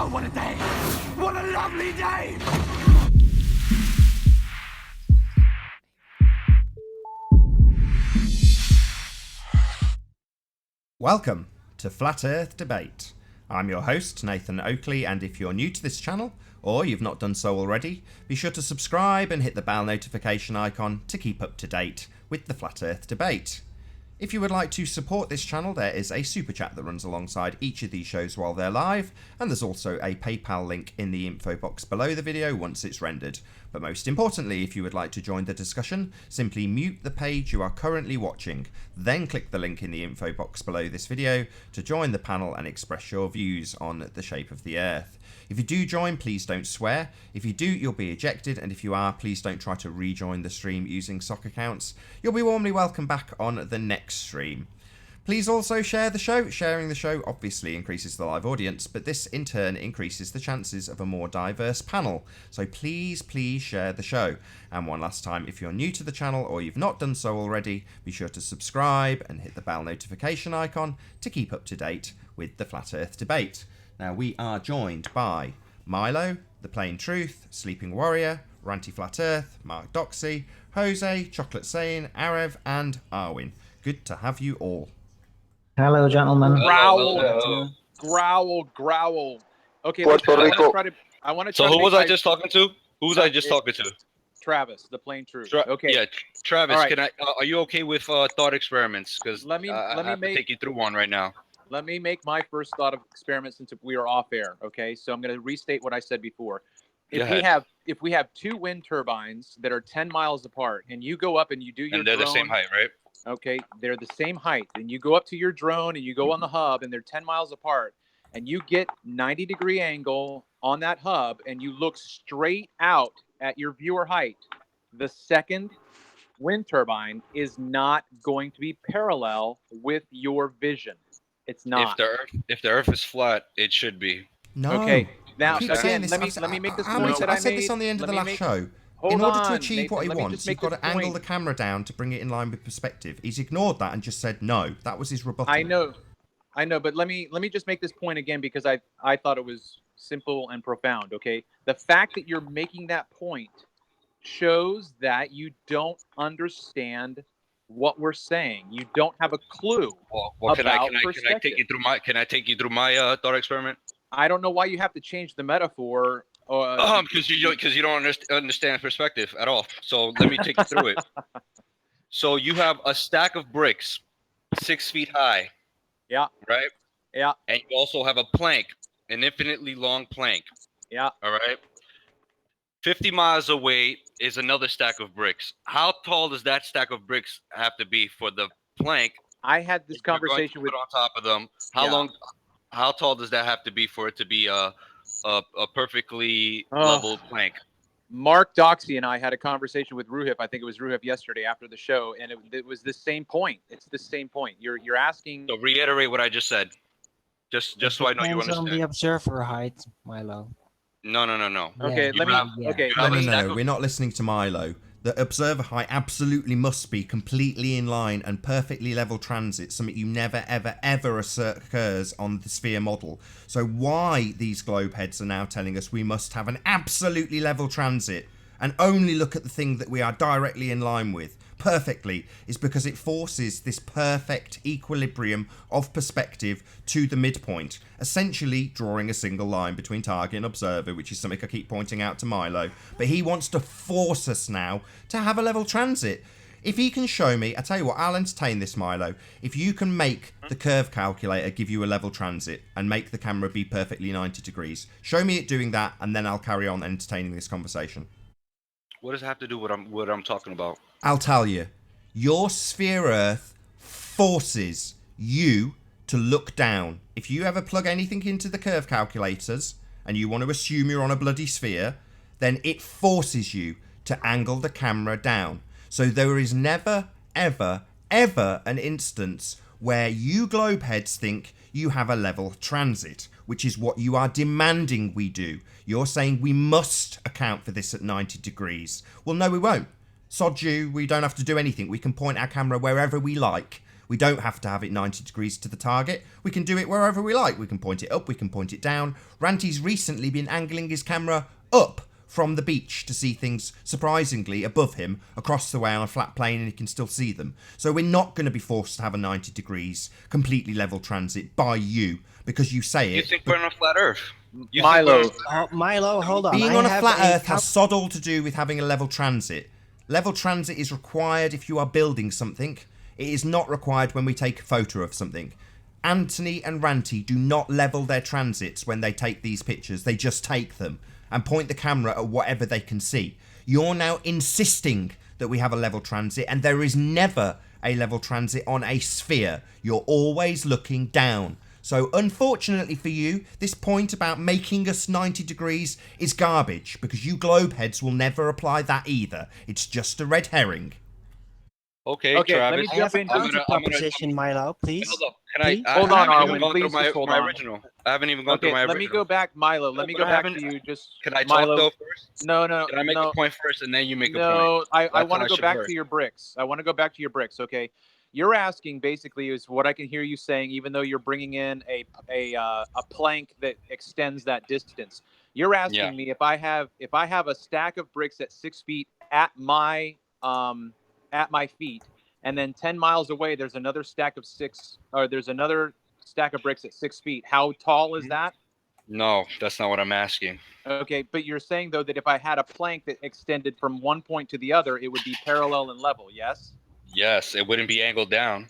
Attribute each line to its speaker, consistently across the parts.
Speaker 1: Oh, what a day! What a lovely day!
Speaker 2: Welcome to Flat Earth Debate. I'm your host, Nathan Oakley, and if you're new to this channel, or you've not done so already, be sure to subscribe and hit the bell notification icon to keep up to date with the Flat Earth Debate. If you would like to support this channel, there is a super chat that runs alongside each of these shows while they're live, and there's also a PayPal link in the info box below the video once it's rendered. But most importantly, if you would like to join the discussion, simply mute the page you are currently watching, then click the link in the info box below this video to join the panel and express your views on the shape of the Earth. If you do join, please don't swear. If you do, you'll be ejected, and if you are, please don't try to rejoin the stream using sock accounts. You'll be warmly welcome back on the next stream. Please also share the show. Sharing the show obviously increases the live audience, but this in turn increases the chances of a more diverse panel. So please share the show. And one last time, if you're new to the channel or you've not done so already, be sure to subscribe and hit the bell notification icon to keep up to date with the Flat Earth Debate. Now, we are joined by Milo, The Plain Truth, Sleeping Warrior, Ranty Flat Earth, Mark Doxy, Jose, Chocolate Sane, Arev, and Arwin. Good to have you all.
Speaker 3: Hello, gentlemen.
Speaker 4: Growl. Okay,
Speaker 5: Puerto Rico.
Speaker 4: I want to.
Speaker 5: So who was I just talking to? Who was I just talking to?
Speaker 4: Travis, The Plain Truth.
Speaker 5: Okay. Yeah, Travis.
Speaker 4: Right.
Speaker 5: Can I? Are you okay with thought experiments? Because
Speaker 4: let me
Speaker 5: take you through one right now.
Speaker 4: Let me make my first thought of experiment since we are off air. Okay, so I'm going to restate what I said before. If we have two wind turbines that are 10 miles apart, and you go up and you do your
Speaker 5: and they're
Speaker 4: drone,
Speaker 5: the same height, right?
Speaker 4: Okay, they're the same height. And you go up to your drone and you go on the hub, and they're 10 miles apart, and you get 90-degree angle on that hub, and you look straight out at your viewer height. The second wind turbine is not going to be parallel with your vision. It's not.
Speaker 5: If the Earth is flat, it should be.
Speaker 2: No.
Speaker 4: Okay. Now,
Speaker 2: Again,
Speaker 4: let me make this point that I
Speaker 2: said
Speaker 4: made.
Speaker 2: this on the end of the last show. In order to achieve what he wants, you've got to angle the camera down to bring it in line with perspective. He's ignored that and just said no. That was his rebuttal.
Speaker 4: I know, but let me just make this point again because I thought it was simple and profound. Okay, the fact that you're making that point shows that you don't understand what we're saying. You don't have a clue.
Speaker 5: Well, can I take you through my thought experiment?
Speaker 4: I don't know why you have to change the metaphor.
Speaker 5: Because you don't understand perspective at all. So let me take you through it. So you have a stack of bricks, 6 feet high.
Speaker 4: Yeah.
Speaker 5: Right.
Speaker 4: Yeah.
Speaker 5: And you also have a plank, an infinitely long plank.
Speaker 4: Yeah.
Speaker 5: All right. 50 miles away is another stack of bricks. How tall does that stack of bricks have to be for the plank?
Speaker 4: I had this conversation with
Speaker 5: on top of them. How tall does that have to be for it to be a perfectly level plank?
Speaker 4: Mark Doxy and I had a conversation with Ruhif. I think it was Ruhif yesterday after the show, and it was the same point. It's the same point. You're asking.
Speaker 5: So reiterate what I just said. Just so I know you understand.
Speaker 3: Depends on the observer height, Milo.
Speaker 5: No.
Speaker 4: Okay,
Speaker 2: No. We're not listening to Milo. The observer height absolutely must be completely in line and perfectly level transit, something you never, ever assert occurs on the sphere model. So why these globe heads are now telling us we must have an absolutely level transit and only look at the thing that we are directly in line with perfectly is because it forces this perfect equilibrium of perspective to the midpoint, essentially drawing a single line between target and observer, which is something I keep pointing out to Milo. But he wants to force us now to have a level transit. If he can show me, I tell you what, I'll entertain this, Milo. If you can make the curve calculator give you a level transit and make the camera be perfectly 90 degrees, show me it doing that, and then I'll carry on entertaining this conversation.
Speaker 5: What does it have to do with what I'm talking about?
Speaker 2: I'll tell you. Your sphere Earth forces you to look down. If you ever plug anything into the curve calculators and you want to assume you're on a bloody sphere, then it forces you to angle the camera down. So there is never, ever an instance where you globeheads think you have a level transit, which is what you are demanding we do. You're saying we must account for this at 90 degrees. Well, no, we won't. Sod you, we don't have to do anything. We can point our camera wherever we like. We don't have to have it 90 degrees to the target. We can do it wherever we like. We can point it up, we can point it down. Ranty's recently been angling his camera up from the beach to see things surprisingly above him across the way on a flat plane, and he can still see them. So we're not going to be forced to have a 90 degrees completely level transit by you because you say it.
Speaker 5: You think we're on a flat Earth? You
Speaker 4: Milo.
Speaker 5: think
Speaker 3: Oh, Milo, hold on.
Speaker 2: Being
Speaker 3: I
Speaker 2: on a
Speaker 3: have
Speaker 2: flat Earth
Speaker 3: com-
Speaker 2: has sod all to do with having a level transit. Level transit is required if you are building something. It is not required when we take a photo of something. Anthony and Ranty do not level their transits when they take these pictures. They just take them and point the camera at whatever they can see. You're now insisting that we have a level transit, and there is never a level transit on a sphere. You're always looking down. So unfortunately for you, this point about making us 90 degrees is garbage, because you globeheads will never apply that either. It's just a red herring.
Speaker 5: Okay,
Speaker 4: Okay, let
Speaker 5: Travis.
Speaker 4: me
Speaker 3: I
Speaker 4: jump
Speaker 3: have a
Speaker 4: into
Speaker 3: counter proposition, Milo, please.
Speaker 5: Hold up.
Speaker 3: Please?
Speaker 4: Hold
Speaker 5: I
Speaker 4: on,
Speaker 5: haven't
Speaker 4: Arwen,
Speaker 5: even gone
Speaker 4: please
Speaker 5: through
Speaker 4: just hold
Speaker 5: my
Speaker 4: on.
Speaker 5: original. I haven't even gone through
Speaker 4: Okay,
Speaker 5: my
Speaker 4: let
Speaker 5: original.
Speaker 4: me go back, Milo. Let me
Speaker 5: but
Speaker 4: go
Speaker 5: I
Speaker 4: back
Speaker 5: haven't-
Speaker 4: to you. Just
Speaker 5: Can I
Speaker 4: Milo.
Speaker 5: talk though first?
Speaker 4: No,
Speaker 5: Can I make a point first and then you make a point?
Speaker 4: No, I
Speaker 5: That's
Speaker 4: want
Speaker 5: how
Speaker 4: to
Speaker 5: it
Speaker 4: go
Speaker 5: should
Speaker 4: back
Speaker 5: work.
Speaker 4: to your bricks. I want to go back to your bricks. Okay, you're asking basically is what I can hear you saying, even though you're bringing in a plank that extends that distance. You're asking me if I have a stack of bricks at 6 feet at my feet, and then 10 miles away there's another stack of bricks at 6 feet. How tall is that?
Speaker 5: No, that's not what I'm asking.
Speaker 4: Okay, but you're saying though that if I had a plank that extended from one point to the other, it would be parallel and level. Yes.
Speaker 5: Yes, it wouldn't be angled down.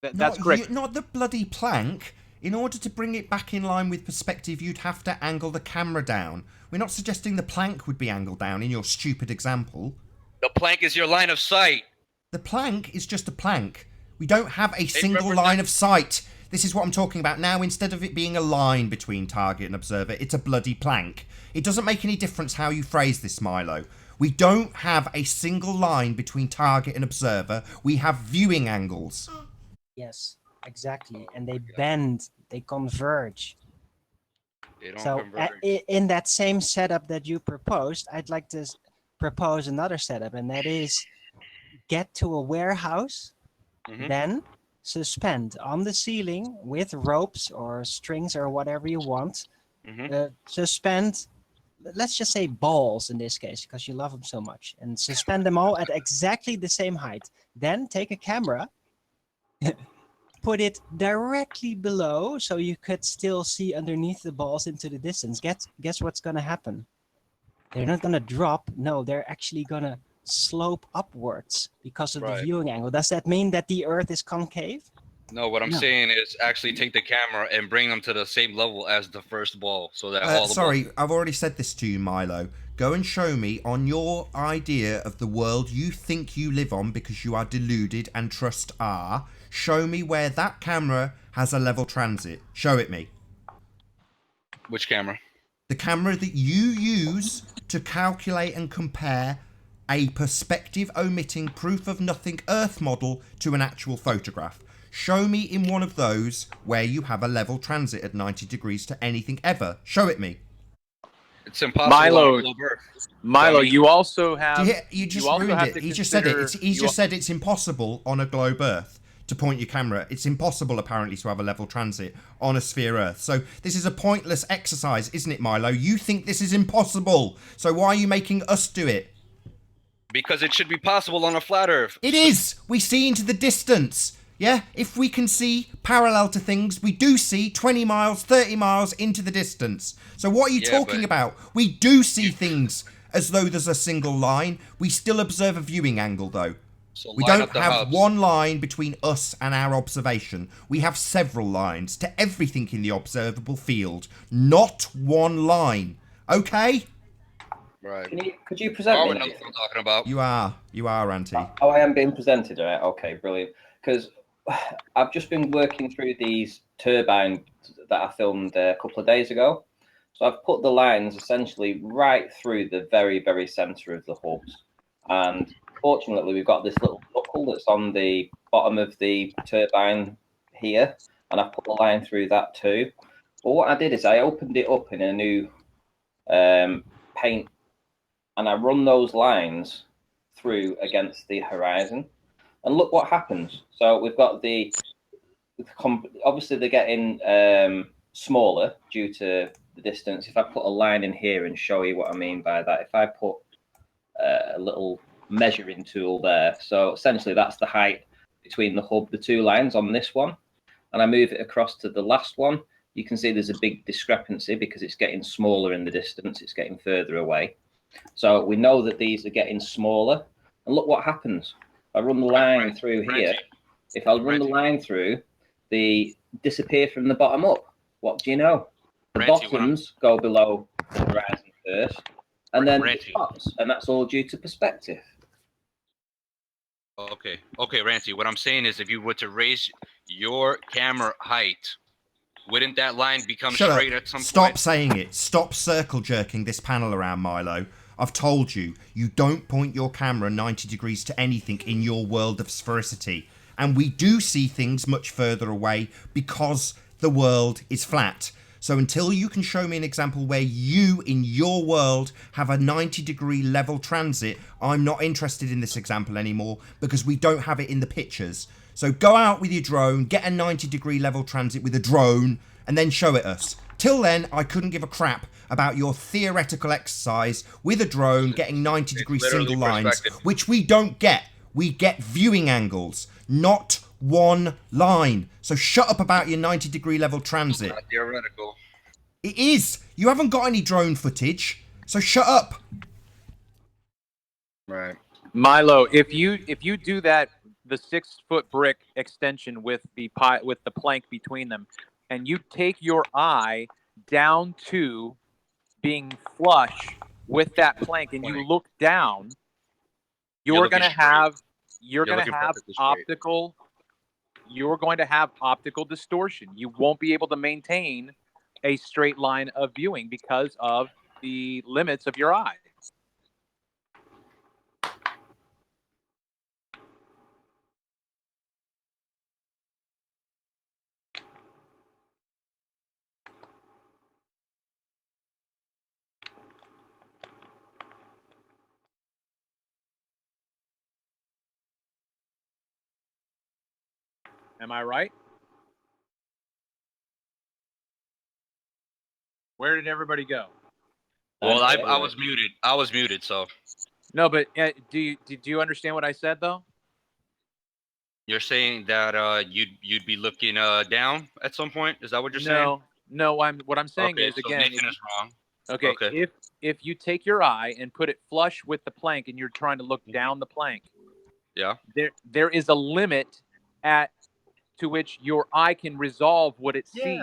Speaker 4: That's correct.
Speaker 2: Not the bloody plank. In order to bring it back in line with perspective, you'd have to angle the camera down. We're not suggesting the plank would be angled down in your stupid example.
Speaker 5: The plank is your line of sight.
Speaker 2: The plank is just a plank. We don't have a single
Speaker 5: represents-
Speaker 2: line of sight. This is what I'm talking about now. Instead of it being a line between target and observer, it's a bloody plank. It doesn't make any difference how you phrase this, Milo. We don't have a single line between target and observer. We have viewing angles.
Speaker 3: Yes, exactly. And they bend, they converge.
Speaker 5: They don't
Speaker 3: So
Speaker 5: converge.
Speaker 3: in that same setup that you proposed, I'd like to propose another setup, and that is get to a warehouse,
Speaker 5: Mhm.
Speaker 3: then suspend on the ceiling with ropes or strings or whatever you want. Suspend, let's just say balls in this case, because you love them so much, and suspend them all at exactly the same height. Then take a camera, put it directly below so you could still see underneath the balls into the distance. Guess what's going to happen? They're not going to drop. No, they're actually going to slope upwards because of the viewing angle. Does that mean that the Earth is concave?
Speaker 5: No, what I'm saying is actually take the camera and bring them to the same level as the first ball, so that all the
Speaker 2: Sorry,
Speaker 5: balls...
Speaker 2: I've already said this to you, Milo. Go and show me on your idea of the world you think you live on because you are deluded and trust R. Show me where that camera has a level transit. Show it me.
Speaker 5: Which camera?
Speaker 2: The camera that you use to calculate and compare a perspective omitting proof of nothing Earth model to an actual photograph. Show me in one of those where you have a level transit at 90 degrees to anything ever. Show it me.
Speaker 5: It's impossible on a globe Earth.
Speaker 4: Milo, you also have.
Speaker 2: You just
Speaker 4: also
Speaker 2: ruined
Speaker 4: have
Speaker 2: it.
Speaker 4: to
Speaker 2: He just said it.
Speaker 4: consider-
Speaker 2: He just said it's impossible on a globe Earth to point your camera. It's impossible apparently to have a level transit on a sphere Earth. So this is a pointless exercise, isn't it, Milo? You think this is impossible. So why are you making us do it?
Speaker 5: Because it should be possible on a flat Earth.
Speaker 2: It is. We see into the distance. Yeah, if we can see parallel to things, we do see 20 miles, 30 miles into the distance. So what are you talking about? We do see things as though there's a single line. We still observe a viewing angle, though.
Speaker 5: So
Speaker 2: We don't have one line between us and our observation. We have several lines to everything in the observable field. Not one line. Okay?
Speaker 5: Right.
Speaker 6: Could you present
Speaker 5: Oh,
Speaker 6: me?
Speaker 5: we know what I'm talking about.
Speaker 2: You are, Auntie.
Speaker 6: Oh, I am being presented, right? Okay, brilliant. Because I've just been working through these turbines that I filmed a couple of days ago. So I've put the lines essentially right through the very, very center of the hubs. And fortunately, we've got this little buckle that's on the bottom of the turbine here. And I've put the line through that too. But what I did is I opened it up in a new paint. And I run those lines through against the horizon. And look what happens. So we've got obviously they're getting smaller due to the distance. If I put a line in here and show you what I mean by that, if I put a little measuring tool there, so essentially that's the height between the two lines on this one, and I move it across to the last one, you can see there's a big discrepancy because it's getting smaller in the distance, it's getting further away. So we know that these are getting smaller, and look what happens. I run the line through here. If I run the line through, they disappear from the bottom up. What do you know? The bottoms go below the horizon first, and then the tops, and that's all due to perspective.
Speaker 5: Okay, Ranty. What I'm saying is, if you were to raise your camera height, wouldn't that line become straight at some point?
Speaker 2: Stop saying it. Stop circle jerking this panel around, Milo. I've told you, you don't point your camera 90 degrees to anything in your world of sphericity. And we do see things much further away because the world is flat. So until you can show me an example where you, in your world, have a 90-degree level transit, I'm not interested in this example anymore because we don't have it in the pictures. So go out with your drone, get a 90-degree level transit with a drone, and then show it us. Till then, I couldn't give a crap about your theoretical exercise with a drone getting 90-degree single lines, which we don't get. We get viewing angles, not one line. So shut up about your 90-degree level transit.
Speaker 5: It's not theoretical.
Speaker 2: It is. You haven't got any drone footage, so shut up.
Speaker 5: Right.
Speaker 4: Milo, if you do that, the 6-foot brick extension with the plank between them, and you take your eye down to being flush with that plank, and you look down, you're going to have optical distortion. You won't be able to maintain a straight line of viewing because of the limits of your eye. Am I right? Where did everybody go?
Speaker 5: Well, I was muted. I was muted, so.
Speaker 4: No, but did you understand what I said though?
Speaker 5: You're saying that you'd be looking down at some point? Is that what you're saying?
Speaker 4: No. What I'm saying is,
Speaker 5: so
Speaker 4: again,
Speaker 5: Nathan is wrong.
Speaker 4: Okay. If you take your eye and put it flush with the plank, and you're trying to look down the plank,
Speaker 5: yeah,
Speaker 4: there is a limit to which your eye can resolve what it sees.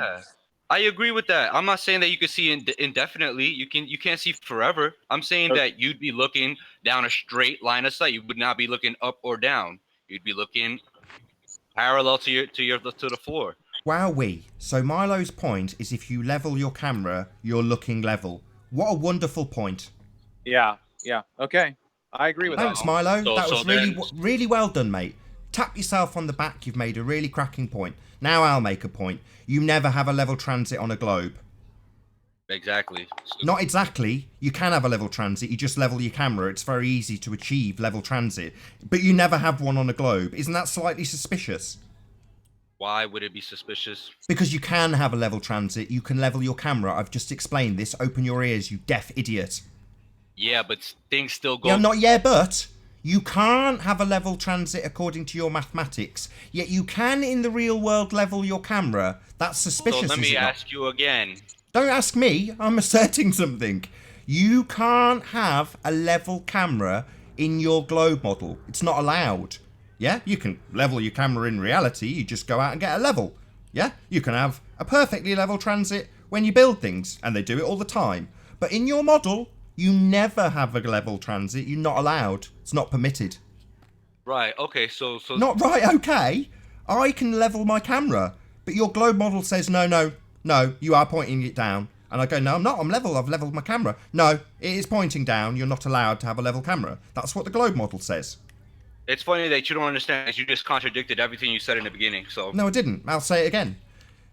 Speaker 5: I agree with that. I'm not saying that you can see indefinitely. You can't see forever. I'm saying that you'd be looking down a straight line of sight. You would not be looking up or down. You'd be looking parallel to the floor.
Speaker 2: Wowee. So Milo's point is if you level your camera, you're looking level. What a wonderful point.
Speaker 4: Yeah. Okay. I agree with that.
Speaker 2: Thanks, Milo. That was really well done, mate. Tap yourself on the back. You've made a really cracking point. Now I'll make a point. You never have a level transit on a globe.
Speaker 5: Exactly.
Speaker 2: Not exactly. You can have a level transit. You just level your camera. It's very easy to achieve level transit. But you never have one on a globe. Isn't that slightly suspicious?
Speaker 5: Why would it be suspicious?
Speaker 2: Because you can have a level transit. You can level your camera. I've just explained this. Open your ears, you deaf idiot.
Speaker 5: Yeah, but things still go...
Speaker 2: Yeah, not yeah, but... You can't have a level transit according to your mathematics, yet you can in the real world level your camera. That's suspicious.
Speaker 5: So let me ask you again.
Speaker 2: Don't ask me. I'm asserting something. You can't have a level camera in your globe model. It's not allowed. Yeah, you can level your camera in reality. You just go out and get a level. Yeah, you can have a perfectly level transit when you build things, and they do it all the time. But in your model, you never have a level transit. You're not allowed. It's not permitted.
Speaker 5: Right, okay, so...
Speaker 2: Not right, okay. I can level my camera, but your globe model says, no, you are pointing it down. And I go, no, I'm not, I'm level, I've leveled my camera. No, it is pointing down, you're not allowed to have a level camera. That's what the globe model says.
Speaker 5: It's funny that you don't understand, you just contradicted everything you said in the beginning, so...
Speaker 2: No, I didn't. I'll say it again.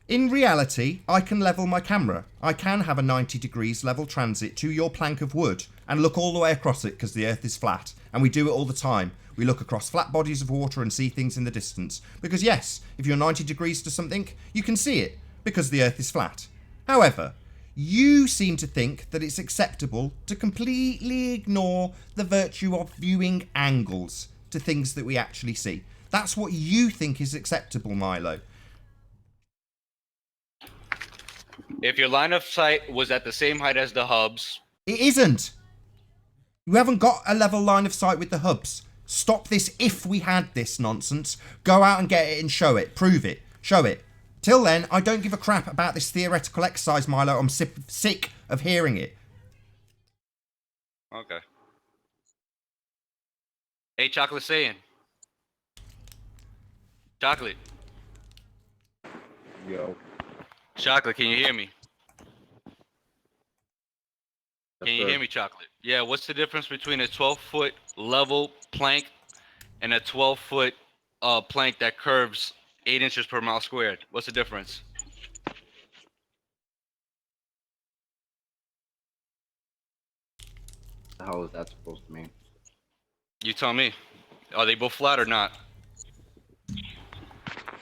Speaker 2: In reality, I can level my camera. I can have a 90 degrees level transit to your plank of wood and look all the way across it because the earth is flat. And we do it all the time. We look across flat bodies of water and see things in the distance. Because yes, if you're 90 degrees to something, you can see it because the earth is flat. However, you seem to think that it's acceptable to completely ignore the virtue of viewing angles to things that we actually see. That's what you think is acceptable, Milo.
Speaker 5: If your line of sight was at the same height as the hubs,
Speaker 2: It isn't. You haven't got a level line of sight with the hubs. Stop this if we had this nonsense. Go out and get it and show it. Prove it. Show it. Till then, I don't give a crap about this theoretical exercise, Milo. I'm sick of hearing it.
Speaker 5: okay. Hey, Chocolate saying. Chocolate.
Speaker 7: Yo.
Speaker 5: Chocolate, can you hear me? Can you
Speaker 7: sir.
Speaker 5: hear me, Chocolate? Yeah, what's the difference between a 12-foot level plank and a 12-foot plank that curves 8 inches per mile squared? What's the difference?
Speaker 7: The hell is that supposed to mean?
Speaker 5: You tell me. Are they both flat or not?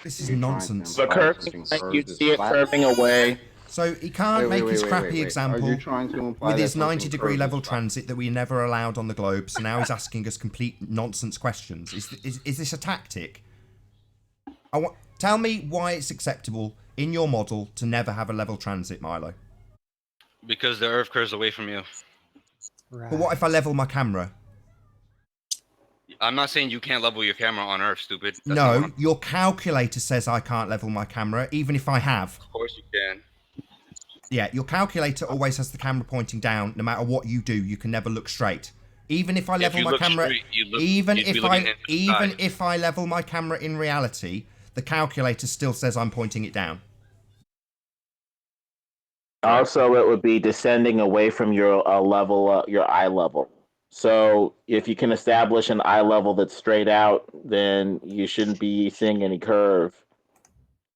Speaker 2: This is
Speaker 7: You're trying to
Speaker 2: nonsense.
Speaker 7: imply
Speaker 8: The curve,
Speaker 7: something
Speaker 8: like
Speaker 7: curved
Speaker 8: you'd
Speaker 7: is
Speaker 8: see it
Speaker 7: flat?
Speaker 8: curving away.
Speaker 2: So he can't make his crappy
Speaker 7: Are
Speaker 2: example
Speaker 7: you trying to imply
Speaker 2: with
Speaker 7: that
Speaker 2: his
Speaker 7: something
Speaker 2: 90 degree
Speaker 7: curved
Speaker 2: level
Speaker 7: is flat?
Speaker 2: transit that we never allowed on the globe. So now he's asking us complete nonsense questions. Is this a tactic? Tell me why it's acceptable in your model to never have a level transit, Milo.
Speaker 5: Because the Earth curves away from you.
Speaker 3: Right.
Speaker 2: But what if I level my camera?
Speaker 5: I'm not saying you can't level your camera on Earth, stupid. That's not what
Speaker 2: No, your calculator says I can't level my camera, even if I have.
Speaker 5: Of course you can.
Speaker 2: Yeah, your calculator always has the camera pointing down. No matter what you do, you can never look straight. Even if I level
Speaker 5: you
Speaker 2: my
Speaker 5: look
Speaker 2: camera,
Speaker 5: straight, you'd be
Speaker 2: even
Speaker 5: looking into the sky.
Speaker 2: if I level my camera in reality, the calculator still says I'm pointing it down.
Speaker 8: Also, it would be descending away from your level, your eye level. So if you can establish an eye level that's straight out, then you shouldn't be seeing any curve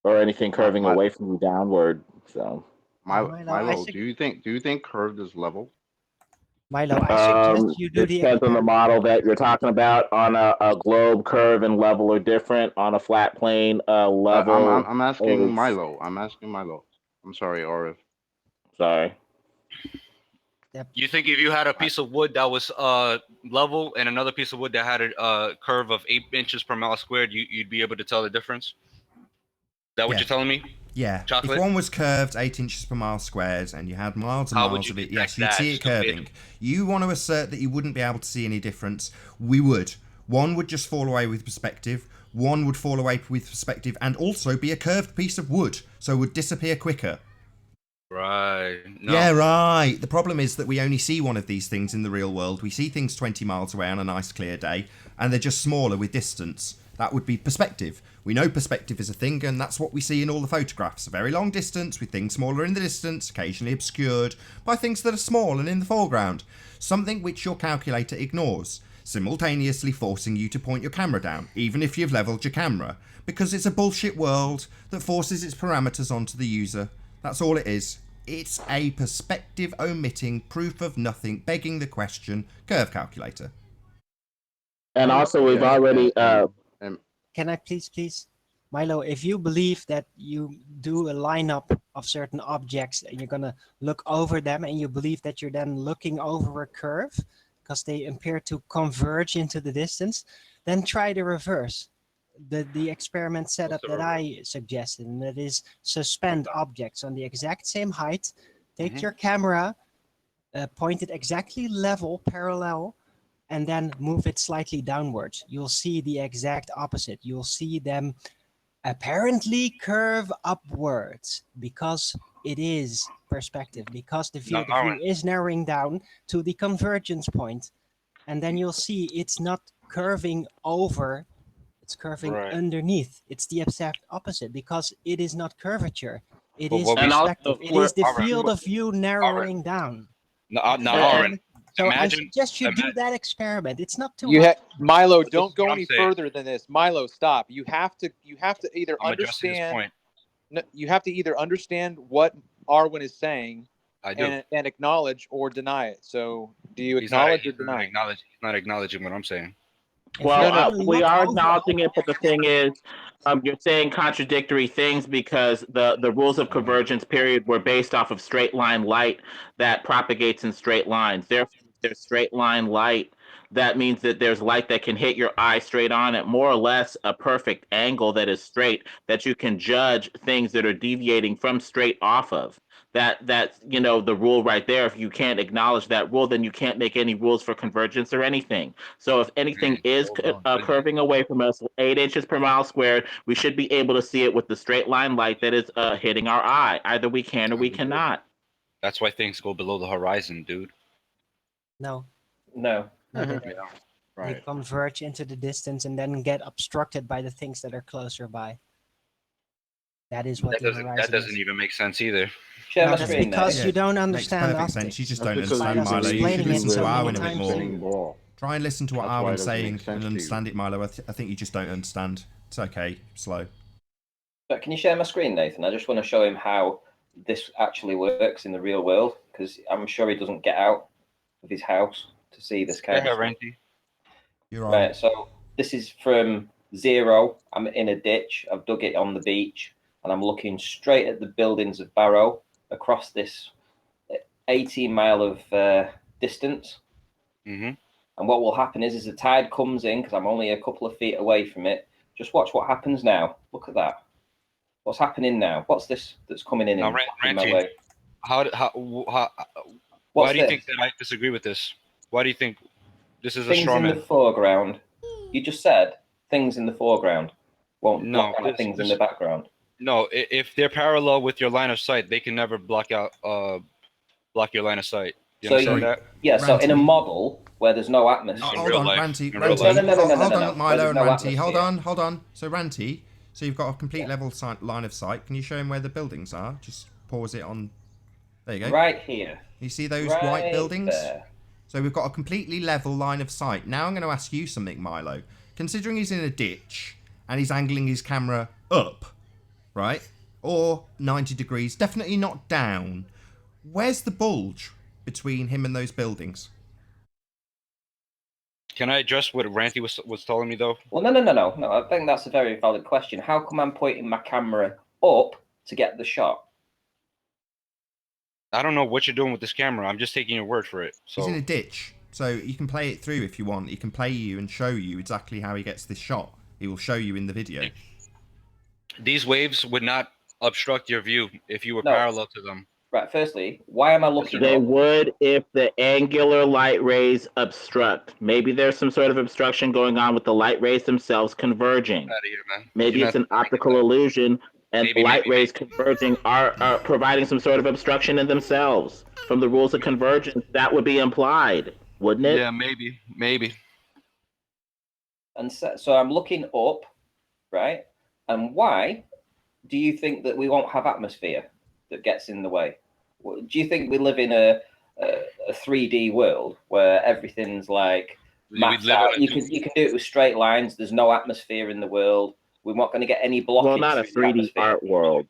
Speaker 8: or anything curving
Speaker 7: My-
Speaker 8: away from you downward. So
Speaker 7: Milo, do you think curved is level?
Speaker 3: Milo, I suggest you do
Speaker 8: it
Speaker 3: the
Speaker 8: depends on the
Speaker 3: experiment.
Speaker 8: model that you're talking about. On a globe, curve and level are different. On a flat plane, level.
Speaker 7: I'm asking
Speaker 8: is-
Speaker 7: Milo. I'm asking Milo. I'm sorry, Orif.
Speaker 8: Sorry.
Speaker 5: You think if you had a piece of wood that was level and another piece of wood that had a curve of 8 inches per mile squared, you'd be able to tell the difference? Is that what
Speaker 2: Yeah.
Speaker 5: you're telling me?
Speaker 2: Yeah.
Speaker 5: Chocolate?
Speaker 2: If one was curved 8 inches per mile squared and you had miles and
Speaker 5: How would
Speaker 2: miles
Speaker 5: you
Speaker 2: of it,
Speaker 5: detect
Speaker 2: yes, you'd
Speaker 5: that,
Speaker 2: see it
Speaker 5: stupid?
Speaker 2: curving. You want to assert that you wouldn't be able to see any difference. We would. One would just fall away with perspective. One would fall away with perspective and also be a curved piece of wood, so it would disappear quicker.
Speaker 5: Right. No.
Speaker 2: Yeah, right. The problem is that we only see one of these things in the real world. We see things 20 miles away on a nice clear day, and they're just smaller with distance. That would be perspective. We know perspective is a thing, and that's what we see in all the photographs. A very long distance with things smaller in the distance, occasionally obscured by things that are small and in the foreground. Something which your calculator ignores, simultaneously forcing you to point your camera down, even if you've leveled your camera, because it's a bullshit world that forces its parameters onto the user. That's all it is. It's a perspective omitting, proof of nothing, begging the question, curve calculator.
Speaker 8: And also, we've already.
Speaker 3: Can I please, Milo, if you believe that you do a lineup of certain objects and you're gonna look over them and you believe that you're then looking over a curve because they appear to converge into the distance, then try the reverse. The experiment setup that I suggested, and that is suspend objects on the exact same height, take your camera, point it exactly level, parallel, and then move it slightly downwards. You'll see the exact opposite. You'll see them apparently curve upwards because it is perspective, because the view is narrowing down to the convergence point. And then you'll see it's not curving over, it's curving underneath. It's the exact opposite because it is not curvature. It is perspective. It is the field of view narrowing down. So I suggest you do that experiment. It's not too hard.
Speaker 4: Milo, don't go any further than this. Milo, stop. You have to either
Speaker 5: I'm addressing this
Speaker 4: understand.
Speaker 5: point.
Speaker 4: No, you have to either understand what Arwen is saying
Speaker 5: I do.
Speaker 4: and acknowledge or deny it. So, do you
Speaker 5: He's not.
Speaker 4: acknowledge or
Speaker 5: He's not
Speaker 4: deny?
Speaker 5: acknowledging. He's not acknowledging what I'm saying.
Speaker 3: If
Speaker 8: Well,
Speaker 3: you
Speaker 4: No, no.
Speaker 8: we
Speaker 3: look
Speaker 8: are
Speaker 3: over,
Speaker 8: acknowledging it, but the thing is, you're saying contradictory things because the rules of convergence period were based off of straight line light that propagates in straight lines. Therefore, if there's straight line light, that means that there's light that can hit your eye straight on at more or less a perfect angle that is straight that you can judge things that are deviating from straight off of. That's the rule right there. If you can't acknowledge that rule, then you can't make any rules for convergence or anything. So if anything is
Speaker 5: Hold on.
Speaker 8: curving away from us 8 inches per mile squared, we should be able to see it with the straight line light that is hitting our eye. Either we can or we cannot.
Speaker 5: That's why things go below the horizon, dude.
Speaker 3: no,
Speaker 6: No.
Speaker 3: no, they don't.
Speaker 5: Yeah.
Speaker 3: They
Speaker 5: Right.
Speaker 3: converge into the distance and then get obstructed by the things that are closer by. That is what the horizon
Speaker 5: That doesn't
Speaker 3: is.
Speaker 5: even make sense either.
Speaker 6: Share
Speaker 3: No,
Speaker 6: my
Speaker 3: that's
Speaker 6: screen
Speaker 3: because
Speaker 6: there.
Speaker 3: you don't
Speaker 2: Makes
Speaker 3: understand
Speaker 2: perfect
Speaker 3: optics.
Speaker 2: sense. You just
Speaker 7: That's
Speaker 2: don't
Speaker 7: because
Speaker 2: understand,
Speaker 3: By us
Speaker 2: Milo. You
Speaker 3: explaining
Speaker 2: should
Speaker 3: it
Speaker 2: listen
Speaker 3: so
Speaker 2: to
Speaker 3: many
Speaker 2: Arwen a bit
Speaker 3: times
Speaker 2: more.
Speaker 7: spinning ball.
Speaker 2: Try and listen to what
Speaker 7: That's why it
Speaker 2: Arwen's
Speaker 7: doesn't make
Speaker 2: saying
Speaker 7: sense
Speaker 2: and
Speaker 7: to you.
Speaker 2: understand it, Milo. I think you just don't understand. It's okay. Slow.
Speaker 6: But can you share my screen, Nathan? I just want to show him how this actually works in the real world, because I'm sure he doesn't get out of his house to see this kind
Speaker 5: Yeah,
Speaker 6: of stuff.
Speaker 5: Renty.
Speaker 2: You're on.
Speaker 6: Right, so this is from 0. I'm in a ditch. I've dug it on the beach, and I'm looking straight at the buildings of Barrow across this 18 mile of distance.
Speaker 5: Mm-hmm.
Speaker 6: And what will happen is the tide comes in, because I'm only a couple of feet away from it. Just watch what happens now. Look at that. What's happening now? What's this that's coming in
Speaker 5: Now,
Speaker 6: in my
Speaker 5: Renty,
Speaker 6: way?
Speaker 5: why
Speaker 6: What's
Speaker 5: do you
Speaker 6: this?
Speaker 5: think that I disagree with this? Why do you think this is a
Speaker 6: Things
Speaker 5: straw
Speaker 6: in the
Speaker 5: man?
Speaker 6: foreground. You just said things in the foreground won't
Speaker 5: No,
Speaker 6: block out things in the background.
Speaker 5: No, if they're parallel with your line of sight, they can never block your line of sight. You
Speaker 6: So
Speaker 5: understand that?
Speaker 6: yeah, so in a
Speaker 2: Ranty.
Speaker 6: model where there's no atmosphere.
Speaker 5: No, in
Speaker 2: Hold
Speaker 5: real
Speaker 2: on,
Speaker 5: life.
Speaker 2: Ranty.
Speaker 5: In real
Speaker 2: Ranty.
Speaker 5: life.
Speaker 6: No,
Speaker 2: Hold on,
Speaker 6: Where
Speaker 2: Milo
Speaker 6: there's
Speaker 2: and
Speaker 6: no
Speaker 2: Ranty. Hold
Speaker 6: atmosphere.
Speaker 2: on, hold on. So Ranty, so you've got a complete level line of sight. Can you show him where the buildings are? Just pause it on. There you go.
Speaker 6: Right here.
Speaker 2: You see those
Speaker 6: Right
Speaker 2: white buildings?
Speaker 6: there.
Speaker 2: So we've got a completely level line of sight. Now I'm going to ask you something, Milo. Considering he's in a ditch and he's angling his camera up, right? Or 90 degrees, definitely not down. Where's the bulge between him and those buildings?
Speaker 5: Can I address what Ranty was telling me though?
Speaker 6: Well, no. I think that's a very valid question. How come I'm pointing my camera up to get the shot?
Speaker 5: I don't know what you're doing with this camera. I'm just taking your word for it. So
Speaker 2: He's in a ditch. So you can play it through if you want. He can play you and show you exactly how he gets this shot. He will show you in the video.
Speaker 5: these waves would not obstruct your view if you were
Speaker 6: No.
Speaker 5: parallel to them.
Speaker 6: Right, firstly, why am I looking
Speaker 8: They
Speaker 6: up?
Speaker 8: would if the angular light rays obstruct. Maybe there's some sort of obstruction going on with the light rays themselves converging.
Speaker 5: Get out of here, man.
Speaker 8: Maybe
Speaker 5: You're
Speaker 8: it's
Speaker 5: not
Speaker 8: an optical illusion, and
Speaker 5: Maybe,
Speaker 8: the light
Speaker 5: maybe.
Speaker 8: rays converging are providing some sort of obstruction in themselves. From the rules of convergence, that would be implied, wouldn't it?
Speaker 5: Yeah, maybe.
Speaker 6: And so I'm looking up, right? And why do you think that we won't have atmosphere that gets in the way? Do you think we live in a 3D world where everything's like mapped out? You can do it with straight lines. There's no atmosphere in the world. We're not going to get any blockage.
Speaker 8: Well, not a
Speaker 6: through the
Speaker 8: 3D
Speaker 6: atmosphere.
Speaker 8: art world.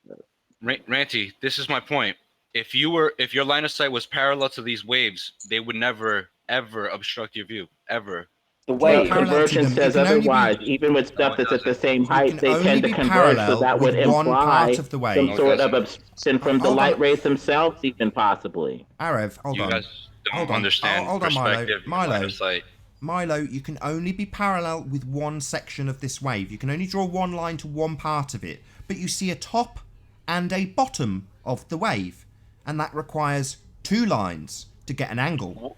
Speaker 5: Ranty, this is my point. If your line of sight was parallel to these waves, they would never ever obstruct your view ever.
Speaker 6: The
Speaker 8: Well,
Speaker 6: wave.
Speaker 2: parallel to
Speaker 8: convergence
Speaker 2: them, it
Speaker 8: says
Speaker 2: can only be-
Speaker 8: otherwise. Even with stuff
Speaker 5: it
Speaker 8: that's at the
Speaker 5: doesn't.
Speaker 8: same
Speaker 2: You
Speaker 8: height,
Speaker 2: can
Speaker 8: they
Speaker 2: only
Speaker 8: tend to
Speaker 2: be
Speaker 8: converge, so
Speaker 2: parallel
Speaker 8: that would
Speaker 2: with one
Speaker 8: imply
Speaker 2: part of the wave.
Speaker 8: some sort of
Speaker 5: doesn't.
Speaker 8: obstruction from the
Speaker 2: Hold
Speaker 8: light
Speaker 2: on.
Speaker 8: rays themselves, even possibly.
Speaker 2: Arev, hold
Speaker 5: You
Speaker 2: on.
Speaker 5: guys don't
Speaker 2: Hold on.
Speaker 5: understand
Speaker 2: Hold on, Milo.
Speaker 5: perspective.
Speaker 2: Milo.
Speaker 5: Line of sight.
Speaker 2: Milo, you can only be parallel with one section of this wave. You can only draw one line to one part of it. But you see a top and a bottom of the wave. And that requires two lines to get an angle.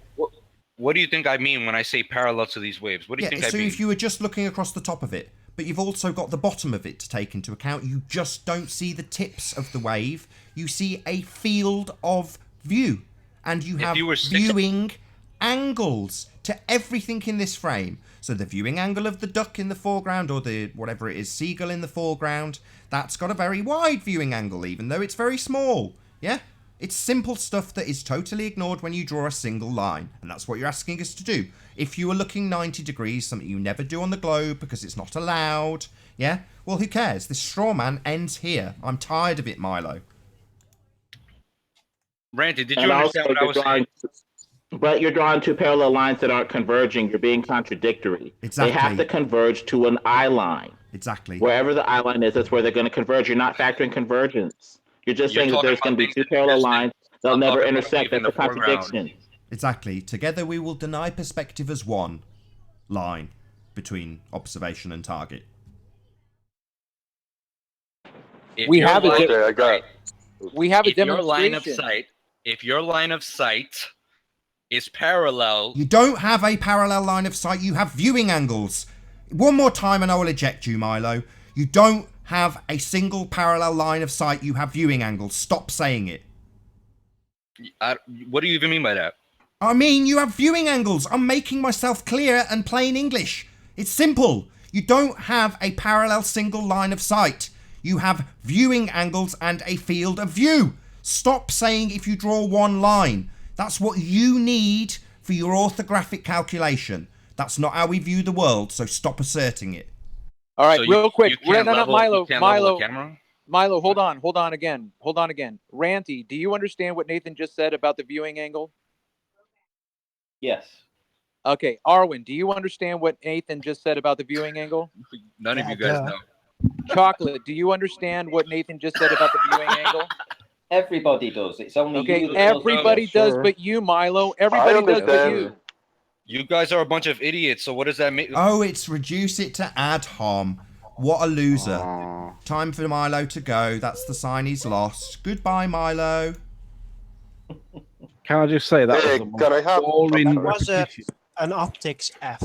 Speaker 5: What do you think I mean when I say parallel to these waves? What do you think I
Speaker 2: so
Speaker 5: mean?
Speaker 2: if you were just looking across the top of it, but you've also got the bottom of it to take into account, you just don't see the tips of the wave. You see a field of view. And you have viewing angles to everything in this frame. So the viewing angle of the duck in the foreground, or the whatever it is, seagull in the foreground, that's got a very wide viewing angle, even though it's very small. Yeah? It's simple stuff that is totally ignored when you draw a single line, and that's what you're asking us to do. If you were looking 90 degrees, something you never do on the globe because it's not allowed, yeah? Well, who cares? This straw man ends here. I'm tired of it, Milo.
Speaker 5: Randy, did
Speaker 8: And
Speaker 5: you
Speaker 8: also,
Speaker 5: understand what I
Speaker 8: you're
Speaker 5: was saying?
Speaker 8: but you're drawing two parallel lines that aren't converging. You're being contradictory.
Speaker 2: Exactly.
Speaker 8: They have to converge to an eye line.
Speaker 2: Exactly.
Speaker 8: Wherever the eye line is, that's where they're going to converge. You're not factoring convergence. You're just
Speaker 5: You're
Speaker 8: saying that
Speaker 5: talking
Speaker 8: there's going
Speaker 5: about
Speaker 8: to be
Speaker 5: things
Speaker 8: two
Speaker 5: that
Speaker 8: parallel
Speaker 5: exist.
Speaker 8: lines. They'll
Speaker 5: I'm
Speaker 8: never
Speaker 5: talking about
Speaker 8: intersect.
Speaker 5: leaving
Speaker 8: That's a
Speaker 5: the foreground.
Speaker 8: contradiction.
Speaker 2: Exactly. Together we will deny perspective as one line between observation and target.
Speaker 4: We have a
Speaker 7: Okay, I got.
Speaker 4: we have a
Speaker 5: If your line of
Speaker 4: demonstration.
Speaker 5: sight, if your line of sight is parallel,
Speaker 2: You don't have a parallel line of sight. You have viewing angles. One more time and I will eject you, Milo. You don't have a single parallel line of sight. You have viewing angles. Stop saying it.
Speaker 5: what do you even mean by that?
Speaker 2: I mean, you have viewing angles. I'm making myself clear and plain English. It's simple. You don't have a parallel single line of sight. You have viewing angles and a field of view. Stop saying if you draw one line. That's what you need for your orthographic calculation. That's not how we view the world, so stop asserting it.
Speaker 4: All right,
Speaker 5: So
Speaker 4: real quick.
Speaker 5: you can't
Speaker 4: No,
Speaker 5: level,
Speaker 4: Milo,
Speaker 5: you can't level
Speaker 4: Milo,
Speaker 5: the camera?
Speaker 4: Milo, hold on again. Ranty, do you understand what Nathan just said about the viewing angle?
Speaker 6: Yes.
Speaker 4: Okay, Arwen, do you understand what Nathan just said about the viewing angle?
Speaker 5: None of you guys know.
Speaker 4: Chocolate, do you understand what Nathan just said about the viewing angle?
Speaker 6: Everybody does. It's only
Speaker 4: Okay,
Speaker 6: you that
Speaker 4: everybody does
Speaker 6: sure.
Speaker 4: but you, Milo. Everybody does but
Speaker 7: understand.
Speaker 4: you.
Speaker 5: You guys are a bunch of idiots. So what does that mean?
Speaker 2: Oh, it's reduce it to ad hom. What a loser. Time for Milo to go. That's the sign he's lost. Goodbye, Milo.
Speaker 9: Can I just say that
Speaker 7: Hey,
Speaker 9: was the
Speaker 7: can I
Speaker 9: most
Speaker 7: have-
Speaker 9: boring
Speaker 3: That was
Speaker 9: repetition?
Speaker 3: an optics F.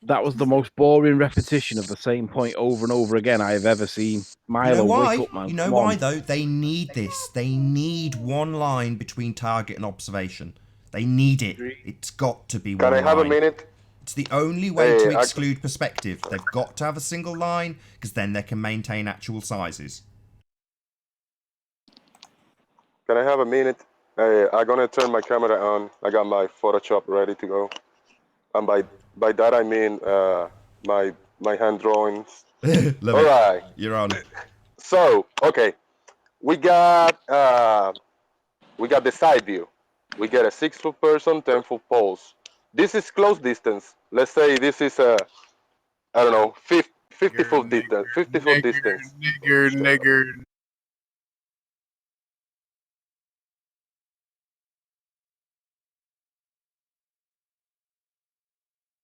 Speaker 9: That was the most boring repetition of the same point over and over again I have ever seen. Milo,
Speaker 2: You know why?
Speaker 9: wake up, man.
Speaker 2: You know
Speaker 9: Come
Speaker 2: why,
Speaker 9: on.
Speaker 2: though? They need this. They need one line between target and observation. They need it. It's got to be one
Speaker 7: Can I have
Speaker 2: line.
Speaker 7: a minute?
Speaker 2: It's the only way to
Speaker 7: Hey,
Speaker 2: exclude perspective. They've got to have a single line, because then they can maintain actual sizes.
Speaker 7: Can I have a minute? Hey, I'm gonna turn my camera on. I got my Photoshop ready to go. And by that I mean my hand drawings.
Speaker 2: Love
Speaker 7: All
Speaker 2: it.
Speaker 7: right.
Speaker 2: You're on.
Speaker 7: So okay, we got the side view. We get a 6-foot person, 10-foot poles. This is close distance. Let's say this is a, I don't know, 50 foot distance. 50 foot distance.
Speaker 1: Nigger.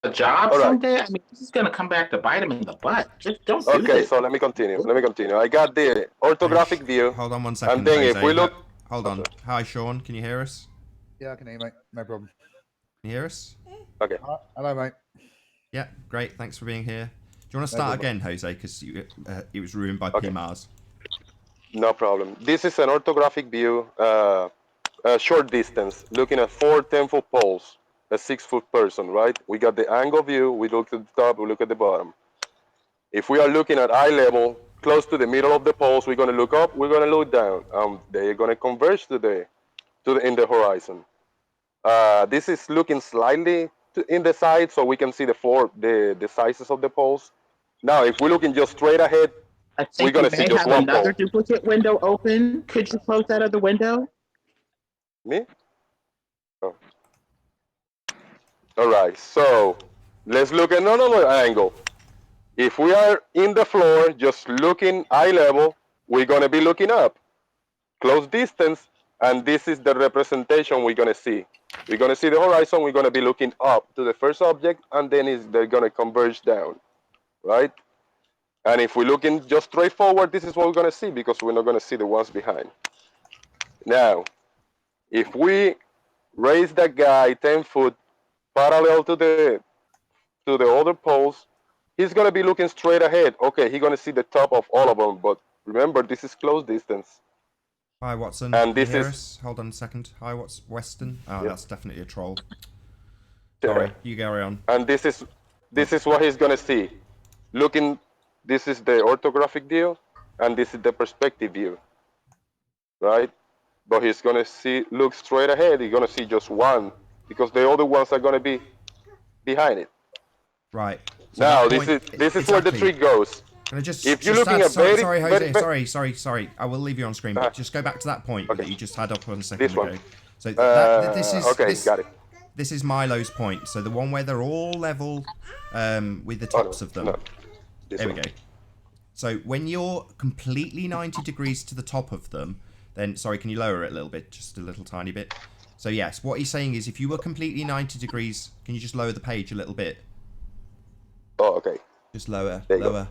Speaker 8: A job
Speaker 7: All right.
Speaker 8: someday? I mean, this is going to come back to bite him in the butt. Just don't do
Speaker 7: Okay,
Speaker 8: this.
Speaker 7: so let me continue. I got the orthographic view.
Speaker 2: Hold on one second,
Speaker 7: And then if
Speaker 2: Jose.
Speaker 7: we look,
Speaker 2: Hold on. Hi, Sean. Can you hear us?
Speaker 1: Yeah, I can hear you, mate. No problem.
Speaker 2: Can you hear us?
Speaker 7: okay,
Speaker 1: Hello, mate.
Speaker 2: Yeah, great. Thanks for being here. Do you want to start again, Jose? Because it was ruined by
Speaker 7: Okay.
Speaker 2: PMARS.
Speaker 7: no problem. This is an orthographic view, a short distance, looking at 4 10-foot poles, a 6-foot person, right? We got the angle view. We look at the top. We look at the bottom. If we are looking at eye level, close to the middle of the poles, we're going to look up. We're going to look down. They're going to converge in the horizon. This is looking slightly in the side, so we can see the sizes of the poles. Now, if we're looking just straight ahead,
Speaker 8: I
Speaker 7: we're
Speaker 8: think
Speaker 7: going
Speaker 8: you
Speaker 7: to see
Speaker 8: may
Speaker 7: just
Speaker 8: have
Speaker 7: one
Speaker 8: another
Speaker 7: pole.
Speaker 8: duplicate window open. Could you close that other window?
Speaker 7: Me? Oh. All right, so let's look at another angle. If we are in the floor, just looking eye level, we're going to be looking up, close distance, and this is the representation we're going to see. We're going to see the horizon. We're going to be looking up to the first object, and then they're going to converge down, right? And if we're looking just straight forward, this is what we're going to see, because we're not going to see the ones behind. Now, if we raise that guy 10 foot parallel to the other poles, he's going to be looking straight ahead. Okay, he's going to see the top of all of them, but remember, this is close distance.
Speaker 2: Hi, Watson.
Speaker 7: And
Speaker 2: Can you
Speaker 7: this
Speaker 2: hear
Speaker 7: is-
Speaker 2: us? Hold on a second. Hi, Weston. Oh,
Speaker 7: Yep.
Speaker 2: that's definitely a troll. Sorry, you carry on.
Speaker 7: And this is what he's going to see. Looking, this is the orthographic view, and this is the perspective view, right? but he's gonna look straight ahead. He's gonna see just one because the other ones are gonna be behind it.
Speaker 2: Right. So
Speaker 7: Now
Speaker 2: that point,
Speaker 7: this is where the
Speaker 2: exactly.
Speaker 7: trick goes.
Speaker 2: Can I just,
Speaker 7: If you're
Speaker 2: just
Speaker 7: looking
Speaker 2: add,
Speaker 7: at
Speaker 2: sorry, Jose, sorry. I will leave you on screen, but just go back to that point that you just had up a second
Speaker 7: This one.
Speaker 2: ago. So this is
Speaker 7: okay, got it.
Speaker 2: This is Milo's point. So the one where they're all level with the tops of them.
Speaker 7: No,
Speaker 2: there we go. So when you're completely 90 degrees to the top of them, then sorry, can you lower it a little bit, just a little tiny bit? So yes, what he's saying is if you were completely 90 degrees, can you just lower the page a little bit?
Speaker 7: Oh, okay.
Speaker 2: Just lower,
Speaker 7: lower.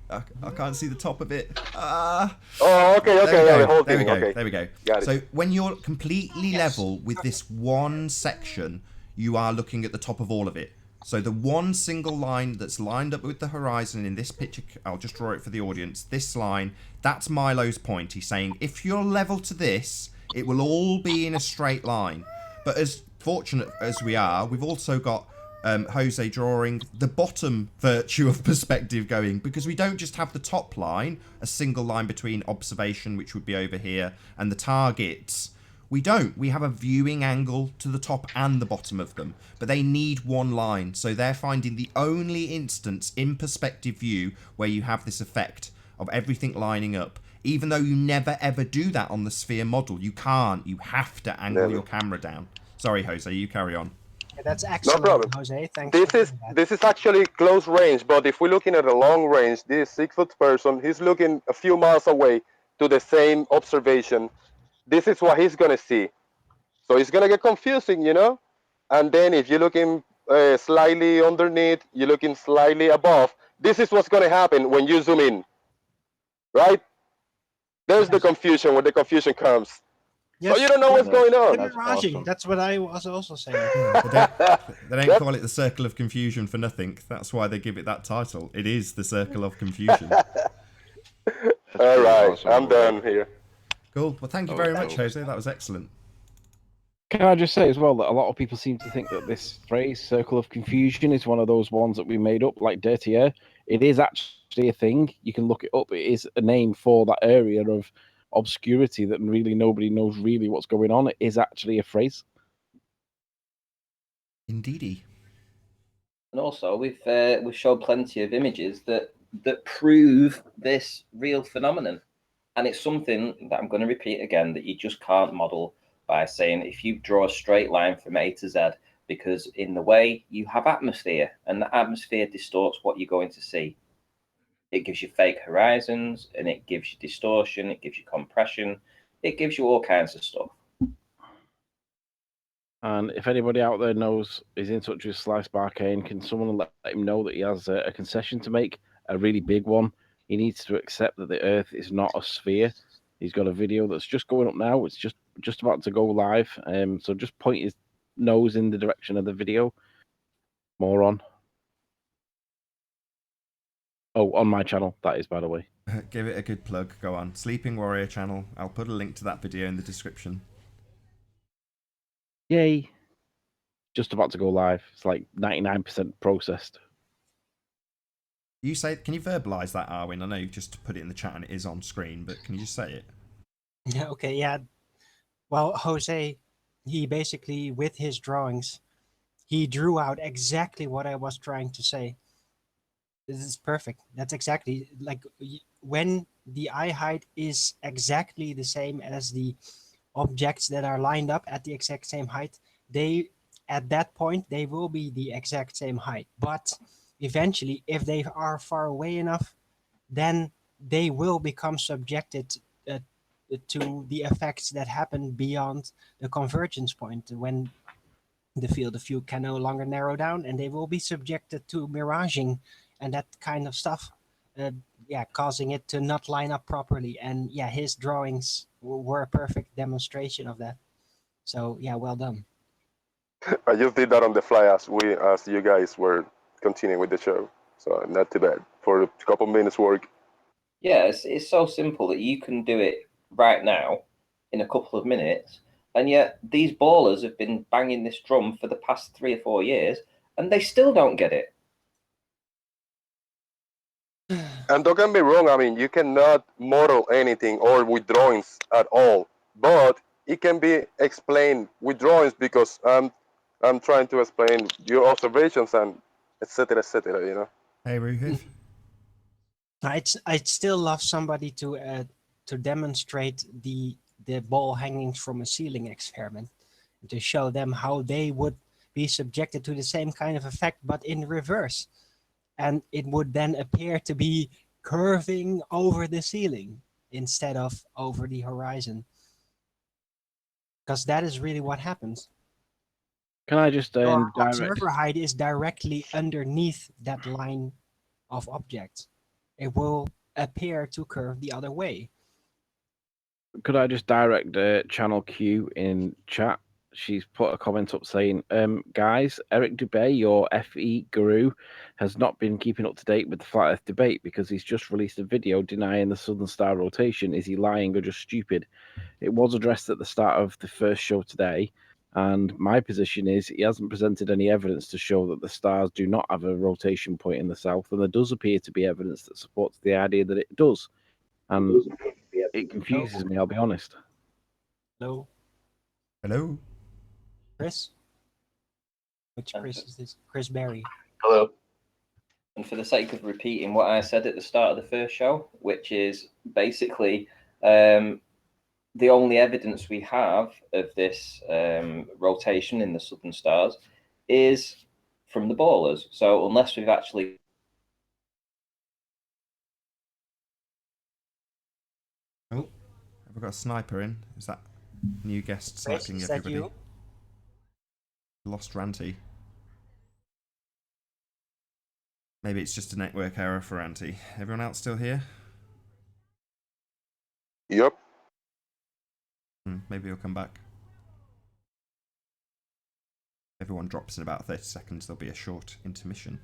Speaker 2: I can't see the top of it.
Speaker 7: Oh, okay, okay.
Speaker 2: There we go.
Speaker 7: Got it.
Speaker 2: So when you're completely level with this one section, you are looking at the top of all of it. So the one single line that's lined up with the horizon in this picture, I'll just draw it for the audience. This line, that's Milo's point. He's saying if you're level to this, it will all be in a straight line. But as fortunate as we are, we've also got Jose drawing the bottom virtue of perspective going, because we don't just have the top line, a single line between observation, which would be over here, and the targets. We don't. We have a viewing angle to the top and the bottom of them, but they need one line. So they're finding the only instance in perspective view where you have this effect of everything lining up. Even though you never ever do that on the sphere model, you can't. You have to angle your camera down. Sorry, Jose, you carry on.
Speaker 3: Yeah, that's excellent,
Speaker 7: No problem.
Speaker 3: Jose. Thanks.
Speaker 7: This is actually close range, but if we're looking at a long range, this 6-foot person, he's looking a few miles away to the same observation. This is what he's gonna see. So it's gonna get confusing, you know. And then if you're looking slightly underneath, you're looking slightly above. This is what's gonna happen when you zoom in, right? There's the confusion when the confusion comes.
Speaker 3: Yes.
Speaker 7: So you don't know what's going on.
Speaker 3: That's awesome. That's what I was also saying.
Speaker 2: They don't call it the circle of confusion for nothing. That's why they give it that title. It is the circle of confusion.
Speaker 7: All right, awesome. I'm done here.
Speaker 2: Cool. Well, thank you very much, Jose. That was excellent.
Speaker 9: Can I just say as well that a lot of people seem to think that this phrase "circle of confusion" is one of those ones that we made up, like dirty air. It is actually a thing. You can look it up. It is a name for that area of obscurity that really nobody knows really what's going on. It is actually a phrase.
Speaker 2: Indeedy.
Speaker 6: And also, we've shown plenty of images that prove this real phenomenon. And it's something that I'm going to repeat again, that you just can't model by saying if you draw a straight line from A to Z, because in the way you have atmosphere, and the atmosphere distorts what you're going to see. It gives you fake horizons, and it gives you distortion, it gives you compression, it gives you all kinds of stuff.
Speaker 9: And if anybody out there is in touch with Slice Barcane, can someone let him know that he has a concession to make, a really big one? He needs to accept that the Earth is not a sphere. He's got a video that's just going up now. It's just about to go live. So just point his nose in the direction of the video. Moron. Oh, on my channel, that is, by the way.
Speaker 2: Give it a good plug. Go on. Sleeping Warrior channel. I'll put a link to that video in the description.
Speaker 9: Yay. Just about to go live. It's like 99% processed.
Speaker 2: Can you verbalize that, Arwin? I know you've just put it in the chat and it is on screen, but can you just say it?
Speaker 3: Yeah, okay, yeah. Well, Jose, he basically, with his drawings, he drew out exactly what I was trying to say. This is perfect. That's exactly like when the eye height is exactly the same as the objects that are lined up at the exact same height, at that point they will be the exact same height. But eventually, if they are far away enough, then they will become subjected to the effects that happen beyond the convergence point, when the field of view can no longer narrow down, and they will be subjected to miraging and that kind of stuff, causing it to not line up properly. And yeah, his drawings were a perfect demonstration of that. So yeah, well done.
Speaker 7: I just did that on the fly as you guys were continuing with the show, so not too bad for a couple minutes work.
Speaker 6: Yeah, it's so simple that you can do it right now in a couple of minutes, and yet these ballers have been banging this drum for the past 3 or 4 years, and they still don't get it.
Speaker 7: And don't get me wrong, I mean, you cannot model anything or with drawings at all, but it can be explained with drawings because I'm trying to explain your observations and etc. etc. You know.
Speaker 2: Hey, Ruhif.
Speaker 3: I'd still love somebody to demonstrate the ball hangings from a ceiling experiment, to show them how they would be subjected to the same kind of effect, but in reverse, and it would then appear to be curving over the ceiling instead of over the horizon, because that is really what happens.
Speaker 9: Can I just
Speaker 3: Your
Speaker 9: direct?
Speaker 3: observer height is directly underneath that line of objects. It will appear to curve the other way.
Speaker 9: Could I just direct Channel Q in chat? She's put a comment up saying, guys, Eric Dubay, your FE guru, has not been keeping up to date with the Flat Earth debate because he's just released a video denying the Southern Star rotation. Is he lying or just stupid? It was addressed at the start of the first show today, and my position is he hasn't presented any evidence to show that the stars do not have a rotation point in the south, and there does appear to be evidence that supports the idea that it does. And it confuses me, I'll be honest.
Speaker 3: Hello,
Speaker 2: Hello.
Speaker 3: Chris? Which Chris is this? Chris Berry.
Speaker 6: Hello. And for the sake of repeating what I said at the start of the first show, which is basically the only evidence we have of this rotation in the southern stars is from the ballers. So unless we've actually...
Speaker 2: Oh, have we got a sniper in? Is that new guest
Speaker 3: Chris,
Speaker 2: sniping
Speaker 3: is that
Speaker 2: everybody?
Speaker 3: you?
Speaker 2: Lost Ranty. Maybe it's just a network error for Ranty. Everyone else still here?
Speaker 7: Yep.
Speaker 2: Maybe he'll come back. Everyone drops in about 30 seconds. There'll be a short intermission.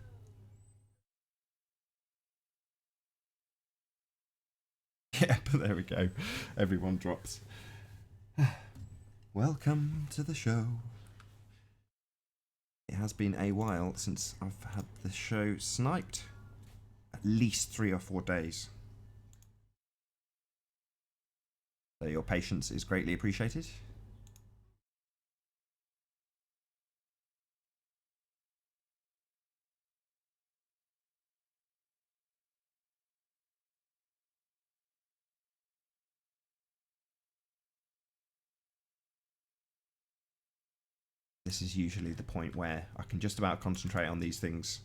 Speaker 2: Yeah, but there we go. Everyone drops. Welcome to the show. It has been a while since I've had the show sniped. At least 3 or 4 days. So your patience is greatly appreciated. This is usually the point where I can just about concentrate on these things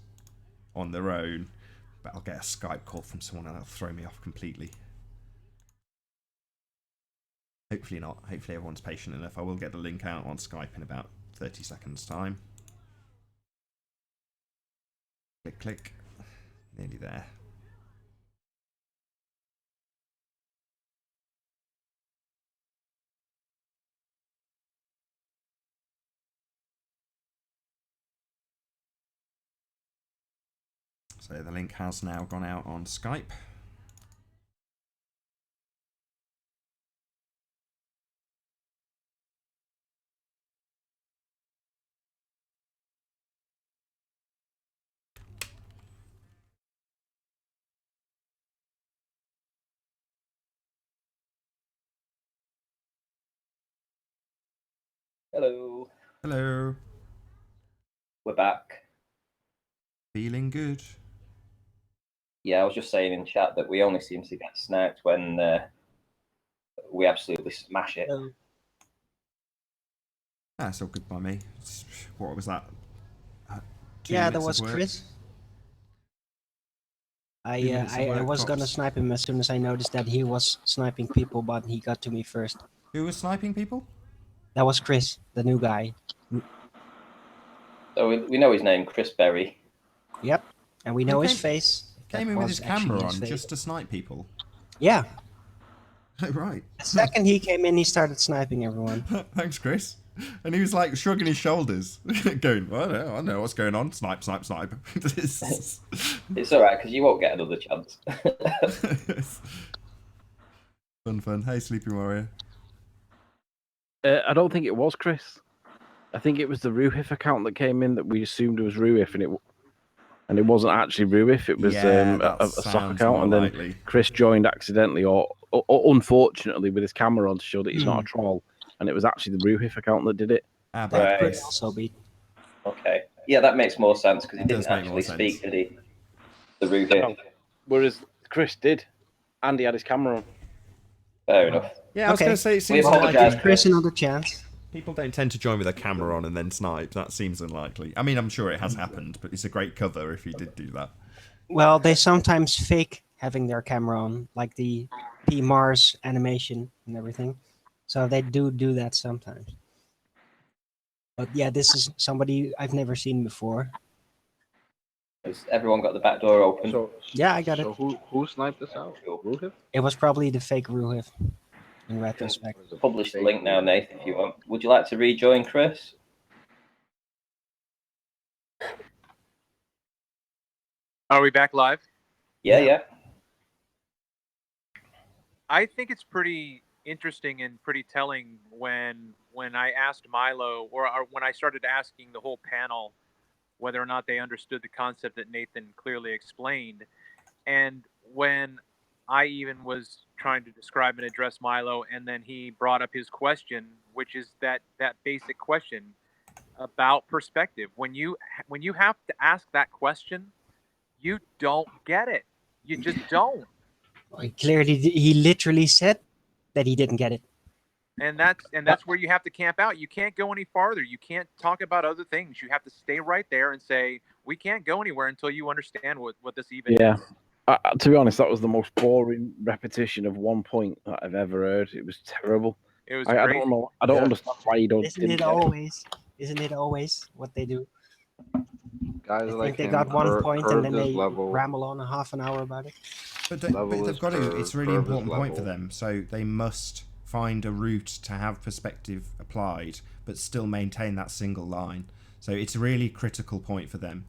Speaker 2: on their own, but I'll get a Skype call from someone and that'll throw me off completely. Hopefully not. Hopefully everyone's patient enough. I will get the link out on Skype in about 30 seconds time. Click, click. Nearly there. So the link has now gone out on Skype.
Speaker 6: Hello.
Speaker 2: Hello.
Speaker 6: We're back.
Speaker 2: Feeling good.
Speaker 6: Yeah, I was just saying in chat that we only seem to get sniped when we absolutely smash it.
Speaker 2: That's all good by me. What was that?
Speaker 3: Yeah, that was Chris. I was gonna snipe him as soon as I noticed that he was sniping people, but he got to me first.
Speaker 2: Who was sniping people?
Speaker 3: That was Chris, the new guy.
Speaker 6: So we know his name, Chris Berry.
Speaker 3: Yep, and we know his face.
Speaker 2: Came in with his camera on just to snipe people.
Speaker 3: Yeah.
Speaker 2: Right.
Speaker 3: The second he came in, he started sniping everyone.
Speaker 2: Thanks, Chris. And he was like shrugging his shoulders, going, well, I know what's going on. Snipe, snipe, snipe.
Speaker 6: It's all right, because you won't get another chance.
Speaker 2: Fun, fun. Hey, Sleepy Warrior.
Speaker 9: I don't think it was Chris. I think it was the Ruhif account that came in that we assumed it was Ruhif, and it wasn't actually Ruhif. It was a sock account, and then
Speaker 2: likely.
Speaker 9: Chris joined accidentally or unfortunately with his camera on to show that he's not a troll. and it was actually the Ruhif account that did it.
Speaker 2: Ah,
Speaker 6: Right.
Speaker 2: bad,
Speaker 3: Could
Speaker 2: Chris.
Speaker 3: also be.
Speaker 6: Okay. Yeah, that makes more sense because he
Speaker 2: It does
Speaker 6: didn't
Speaker 2: make more
Speaker 6: actually speak,
Speaker 2: sense.
Speaker 6: did he? The Ruhif.
Speaker 9: Whereas Chris did, and he had his camera on.
Speaker 6: Fair enough.
Speaker 2: Yeah, I was
Speaker 3: Okay.
Speaker 2: going to say, it
Speaker 6: We
Speaker 2: seems
Speaker 6: apologise,
Speaker 2: unlikely.
Speaker 3: Chris another chance.
Speaker 2: People don't tend to join with a camera on and then snipe. That seems unlikely. I mean, I'm sure it has happened, but it's a great cover if you did do that.
Speaker 3: Well, they sometimes fake having their camera on, like the P Mars animation and everything. So they do that sometimes. But yeah, this is somebody I've never seen before.
Speaker 6: Has everyone got the back door open?
Speaker 10: So
Speaker 3: Yeah, I got it.
Speaker 10: So who sniped this out? Ruhif?
Speaker 3: It was probably the fake Ruhif in retrospect.
Speaker 6: Publish the link now, Nate, if you want. Would you like to rejoin Chris?
Speaker 4: Are we back live?
Speaker 6: Yeah.
Speaker 4: I think it's pretty interesting and pretty telling when I asked Milo, or when I started asking the whole panel whether or not they understood the concept that Nathan clearly explained. And when I even was trying to describe and address Milo, and then he brought up his question, which is that basic question about perspective. When you have to ask that question, you don't get it. You just don't.
Speaker 3: He literally said that he didn't get it.
Speaker 4: And that's where you have to camp out. You can't go any farther. You can't talk about other things. You have to stay right there and say, we can't go anywhere until you understand what this even is.
Speaker 9: To be honest, that was the most boring repetition of one point that I've ever heard. It was terrible.
Speaker 4: It was
Speaker 9: I
Speaker 4: crazy.
Speaker 9: don't know. I don't understand why you don't.
Speaker 3: Isn't it always what they do?
Speaker 10: Guys
Speaker 3: I
Speaker 10: like
Speaker 3: think they
Speaker 10: him
Speaker 3: got one point and then
Speaker 10: curved his
Speaker 3: they
Speaker 10: level.
Speaker 3: ramble on a half an hour about it.
Speaker 2: But
Speaker 10: Level
Speaker 2: they've
Speaker 10: is
Speaker 2: got to. It's a really
Speaker 10: curve is
Speaker 2: important point for
Speaker 10: level.
Speaker 2: them. So they must find a route to have perspective applied, but still maintain that single line. So it's a really critical point for them.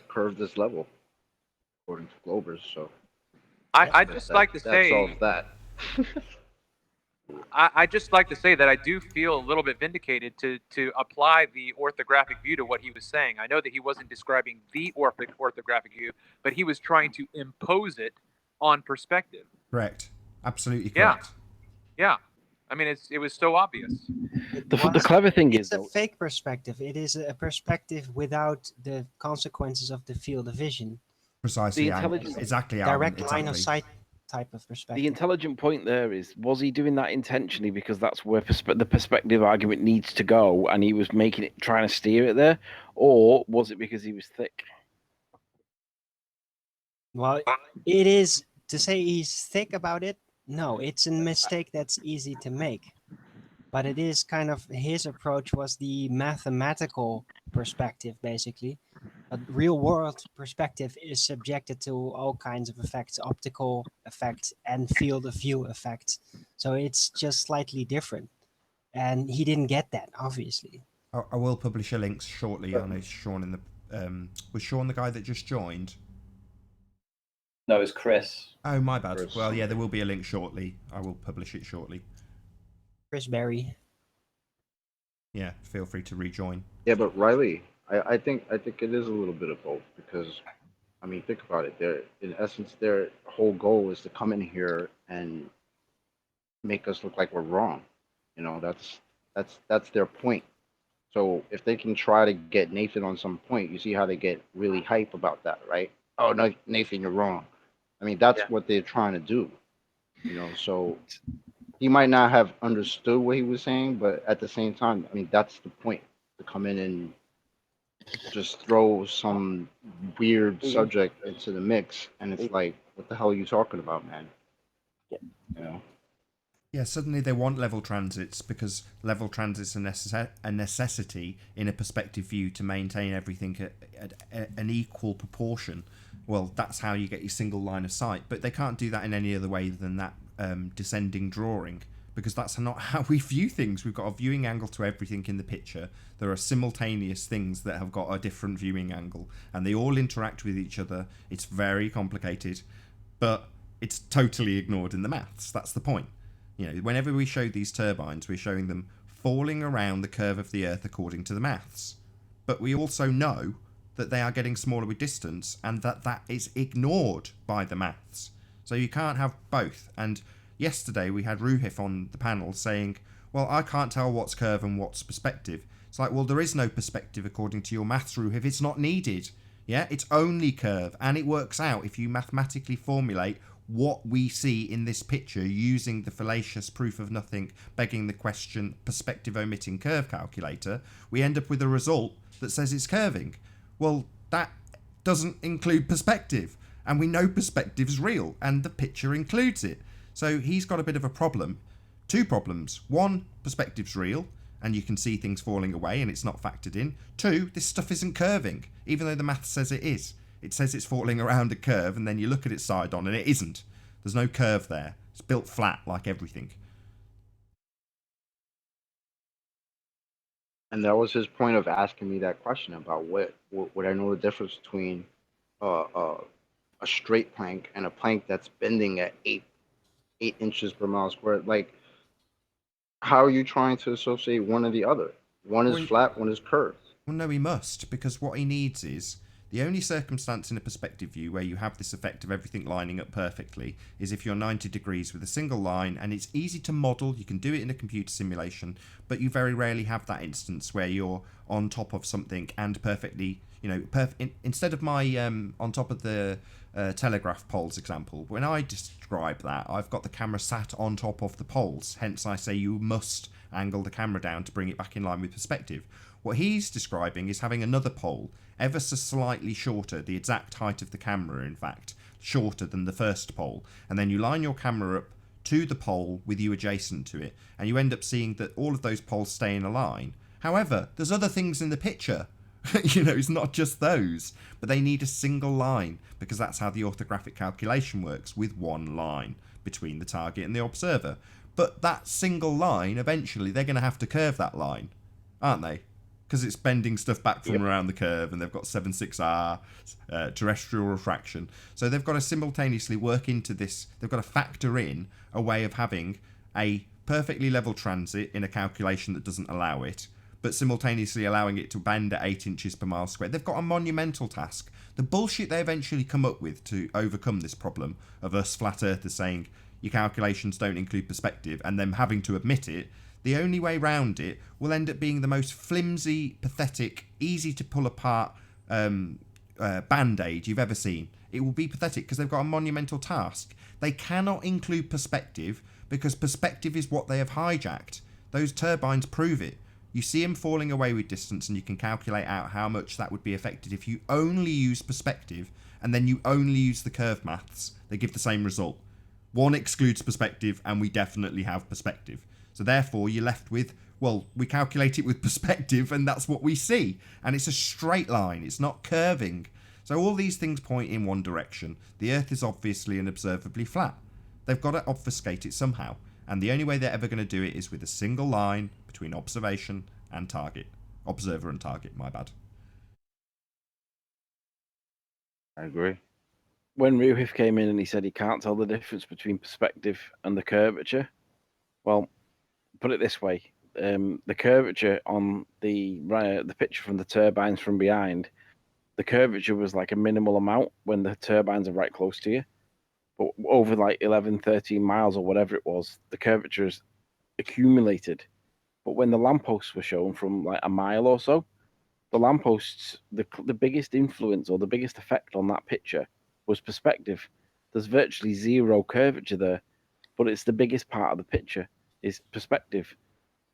Speaker 10: Curved this level, according to Globers. So
Speaker 4: I just like to
Speaker 10: that
Speaker 4: say
Speaker 10: solves that.
Speaker 4: I just like to say that I do feel a little bit vindicated to apply the orthographic view to what he was saying. I know that he wasn't describing the orthographic view, but he was trying to impose it on perspective.
Speaker 2: Correct. Absolutely
Speaker 4: Yeah.
Speaker 2: correct.
Speaker 4: Yeah. I mean, it was so obvious.
Speaker 9: The clever thing
Speaker 3: It's
Speaker 9: is,
Speaker 3: a
Speaker 9: though,
Speaker 3: fake perspective. It is a perspective without the consequences of the field of vision.
Speaker 2: Precisely.
Speaker 9: The intelligence-
Speaker 2: Exactly. Alan,
Speaker 3: Direct line of
Speaker 2: exactly.
Speaker 3: sight type of
Speaker 9: the
Speaker 3: perspective.
Speaker 9: intelligent point there is: was he doing that intentionally because that's where the perspective argument needs to go, and he was trying to steer it there, or was it because he was thick?
Speaker 3: Well, it is to say he's thick about it. No, it's a mistake that's easy to make. But it is kind of his approach was the mathematical perspective, basically. A real world perspective is subjected to all kinds of effects, optical effects and field of view effects. So it's just slightly different. And he didn't get that, obviously.
Speaker 2: I will publish a link shortly. I know Sean in the was Sean the guy that just joined.
Speaker 6: No, it's Chris.
Speaker 2: Oh, my bad.
Speaker 10: Chris.
Speaker 2: Well, yeah, there will be a link shortly. I will publish it shortly.
Speaker 3: Chris Berry.
Speaker 2: Yeah, feel free to rejoin.
Speaker 10: Yeah, but Riley, I think it is a little bit of both because, I mean, think about it. In essence, their whole goal is to come in here and make us look like we're wrong. You know, that's their point. So if they can try to get Nathan on some point, you see how they get really hype about that, right? Oh no, Nathan, you're wrong. I mean, that's what they're trying to do. You know, so he might not have understood what he was saying, but at the same time, I mean, that's the point, to come in and just throw some weird subject into the mix, and it's like, what the hell are you talking about, man? You know?
Speaker 2: Yeah, suddenly they want level transits because level transits are a necessity in a perspective view to maintain everything at an equal proportion. Well, that's how you get your single line of sight, but they can't do that in any other way than that descending drawing, because that's not how we view things. We've got a viewing angle to everything in the picture. There are simultaneous things that have got a different viewing angle, and they all interact with each other. It's very complicated, but it's totally ignored in the maths. That's the point. You know, whenever we show these turbines, we're showing them falling around the curve of the Earth according to the maths. But we also know that they are getting smaller with distance, and that is ignored by the maths. So you can't have both. And yesterday we had Ruhif on the panel saying, well, I can't tell what's curve and what's perspective. It's like, well, there is no perspective according to your maths, Ruhif. It's not needed. Yeah, it's only curve, and it works out if you mathematically formulate what we see in this picture using the fallacious proof of nothing, begging the question, perspective omitting curve calculator. We end up with a result that says it's curving. Well, that doesn't include perspective, and we know perspective's real, and the picture includes it. So he's got a bit of a problem. Two problems. One, perspective's real, and you can see things falling away and it's not factored in. Two, this stuff isn't curving, even though the math says it is. It says it's falling around a curve, and then you look at it side on and it isn't. There's no curve there. It's built flat like everything.
Speaker 10: And that was his point of asking me that question about what would I know the difference between a straight plank and a plank that's bending at 8 inches per mile squared. Like, how are you trying to associate one or the other? One is flat, one is curved.
Speaker 2: Well, no, he must, because what he needs is the only circumstance in a perspective view where you have this effect of everything lining up perfectly is if you're 90 degrees with a single line, and it's easy to model. You can do it in a computer simulation, but you very rarely have that instance where you're on top of something and perfectly, instead of my on top of the telegraph poles example, when I describe that, I've got the camera sat on top of the poles, hence I say you must angle the camera down to bring it back in line with perspective. What he's describing is having another pole ever so slightly shorter, the exact height of the camera, in fact, shorter than the first pole, and then you line your camera up to the pole with you adjacent to it, and you end up seeing that all of those poles stay in a line. However, there's other things in the picture. It's not just those, but they need a single line, because that's how the orthographic calculation works, with one line between the target and the observer. But that single line, eventually they're going to have to curve that line, aren't they? Because it's bending stuff back from around the curve, and they've got 7/6R terrestrial refraction. So they've got to simultaneously work into this. They've got to factor in a way of having a perfectly level transit in a calculation that doesn't allow it, but simultaneously allowing it to bend at 8 inches per mile squared. They've got a monumental task. The bullshit they eventually come up with to overcome this problem of us flat earthers saying your calculations don't include perspective, and them having to admit it, the only way round it will end up being the most flimsy, pathetic, easy to pull apart band-aid you've ever seen. It will be pathetic because they've got a monumental task. They cannot include perspective because perspective is what they have hijacked. Those turbines prove it. You see them falling away with distance, and you can calculate out how much that would be affected if you only use perspective and then you only use the curve maths. They give the same result. One excludes perspective, and we definitely have perspective. So therefore, you're left with, well, we calculate it with perspective, and that's what we see. And it's a straight line. It's not curving. So all these things point in one direction. The Earth is obviously and observably flat. They've got to obfuscate it somehow. And the only way they're ever going to do it is with a single line between observation and target. Observer and target, my bad.
Speaker 10: I agree.
Speaker 9: When Ruhif came in and he said he can't tell the difference between perspective and the curvature, well, put it this way. The curvature on the picture from the turbines from behind, the curvature was like a minimal amount when the turbines are right close to you. But over like 11, 13 miles or whatever it was, the curvature is accumulated. But when the lampposts were shown from like a mile or so, the lampposts, the biggest influence or the biggest effect on that picture was perspective. There's virtually zero curvature there, but it's the biggest part of the picture is perspective.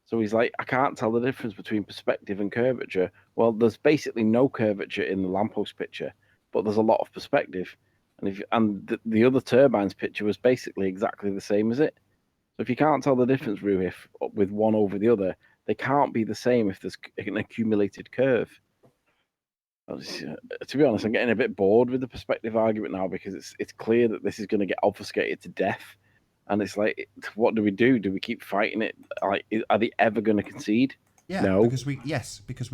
Speaker 9: So he's like, I can't tell the difference between perspective and curvature. Well, there's basically no curvature in the lamppost picture, but there's a lot of perspective. And the other turbines picture was basically exactly the same as it. So if you can't tell the difference, Ruhif, with one over the other, they can't be the same if there's an accumulated curve. To be honest, I'm getting a bit bored with the perspective argument now because it's clear that this is going to get obfuscated to death. And it's like, what do we do? Do we keep fighting it? Like, are they ever going to concede?
Speaker 2: Yeah,
Speaker 9: no.
Speaker 2: because we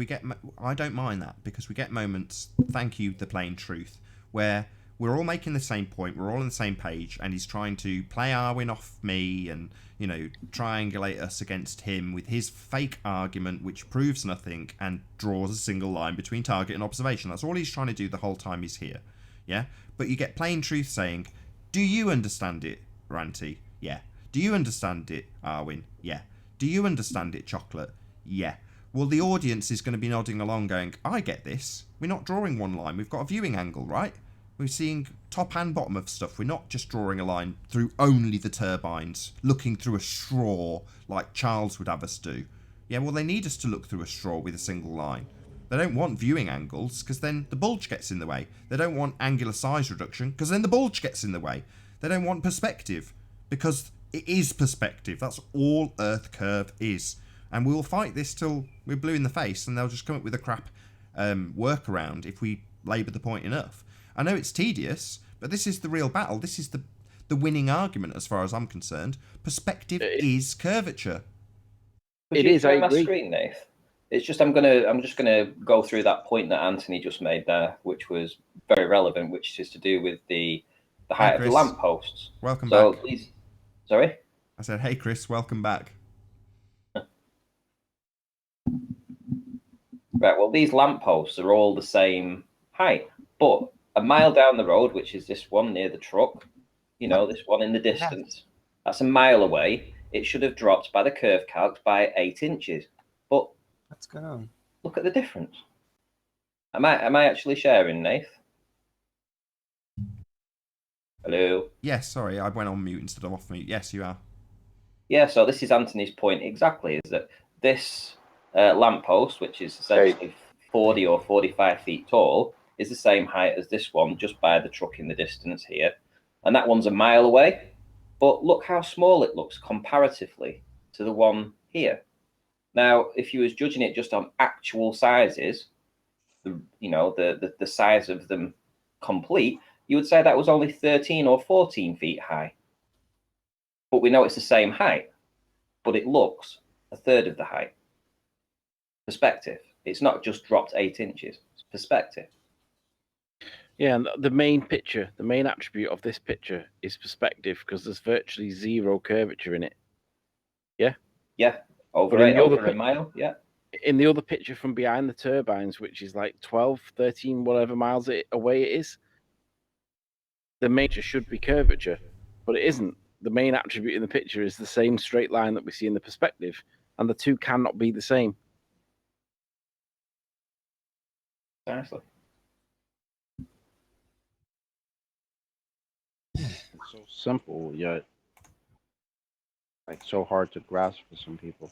Speaker 2: get. I don't mind that because we get moments. Thank you, the plain truth, where we're all making the same point, we're all on the same page, and he's trying to play Arwen off me and, you know, triangulate us against him with his fake argument, which proves nothing and draws a single line between target and observation. That's all he's trying to do the whole time he's here. Yeah? But you get plain truth saying, do you understand it, Ranty? Yeah. Do you understand it, Arwen? Yeah. Do you understand it, Chocolate? Yeah. Well, the audience is going to be nodding along going, I get this. We're not drawing one line. We've got a viewing angle, right? We're seeing top and bottom of stuff. We're not just drawing a line through only the turbines, looking through a straw like Charles would have us do. Yeah, well, they need us to look through a straw with a single line. They don't want viewing angles because then the bulge gets in the way. They don't want angular size reduction because then the bulge gets in the way. They don't want perspective because it is perspective. That's all Earth curve is. And we will fight this till we're blue in the face, and they'll just come up with a crap workaround if we labour the point enough. I know it's tedious, but this is the real battle. This is the winning argument as far as I'm concerned. Perspective is curvature.
Speaker 6: It is. I agree. Screen, Nath? It's just I'm just gonna go through that point that Anthony just made there, which was very relevant, which is to do with the height of the lampposts.
Speaker 2: Welcome back.
Speaker 6: Please, sorry.
Speaker 2: I said, hey Chris, welcome back.
Speaker 6: Right. Well, these lampposts are all the same height, but a mile down the road, which is this one near the truck, you know, this one in the distance, that's a mile away. It should have dropped by the curve calc by 8 inches. But
Speaker 3: what's going on?
Speaker 6: Look at the difference. Am I actually sharing, Nath? Hello?
Speaker 2: Yes, sorry, I went on mute instead of off mute. Yes, you are.
Speaker 6: Yeah, so this is Anthony's point exactly, is that this lamppost, which is essentially 40 or 45 feet tall, is the same height as this one, just by the truck in the distance here. And that one's a mile away. But look how small it looks comparatively to the one here. Now, if you was judging it just on actual sizes, the size of them complete, you would say that was only 13 or 14 feet high. But we know it's the same height, but it looks a third of the height. Perspective. It's not just dropped 8 inches. It's perspective.
Speaker 9: Yeah, and the main picture, the main attribute of this picture is perspective because there's virtually zero curvature in it. Yeah?
Speaker 6: Yeah. Over a mile, yeah.
Speaker 9: In the other picture from behind the turbines, which is like 12, 13, whatever miles away it is, the major should be curvature, but it isn't. The main attribute in the picture is the same straight line that we see in the perspective, and the two cannot be the same.
Speaker 6: Seriously.
Speaker 10: It's so simple, yet like so hard to grasp for some people.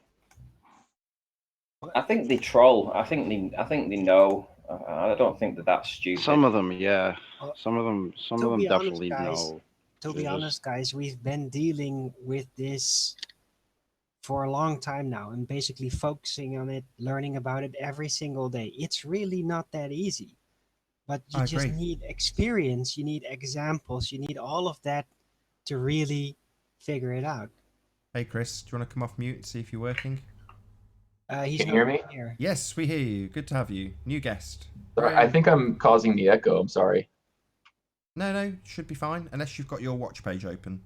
Speaker 6: I think they troll. I think they know. I don't think that that's stupid.
Speaker 10: Some of them, yeah. Some of them definitely know.
Speaker 3: To be honest, guys, we've been dealing with this for a long time now and basically focusing on it, learning about it every single day. It's really not that easy. But you just need experience, you need examples, you need all of that to really figure it out.
Speaker 2: Hey Chris, do you want to come off mute and see if you're working?
Speaker 3: He's
Speaker 11: Can you hear me?
Speaker 3: Here.
Speaker 2: Yes, we hear you. Good to have you. New guest.
Speaker 11: Sorry, I think I'm causing the echo. I'm sorry.
Speaker 2: No, should be fine, unless you've got your watch page open.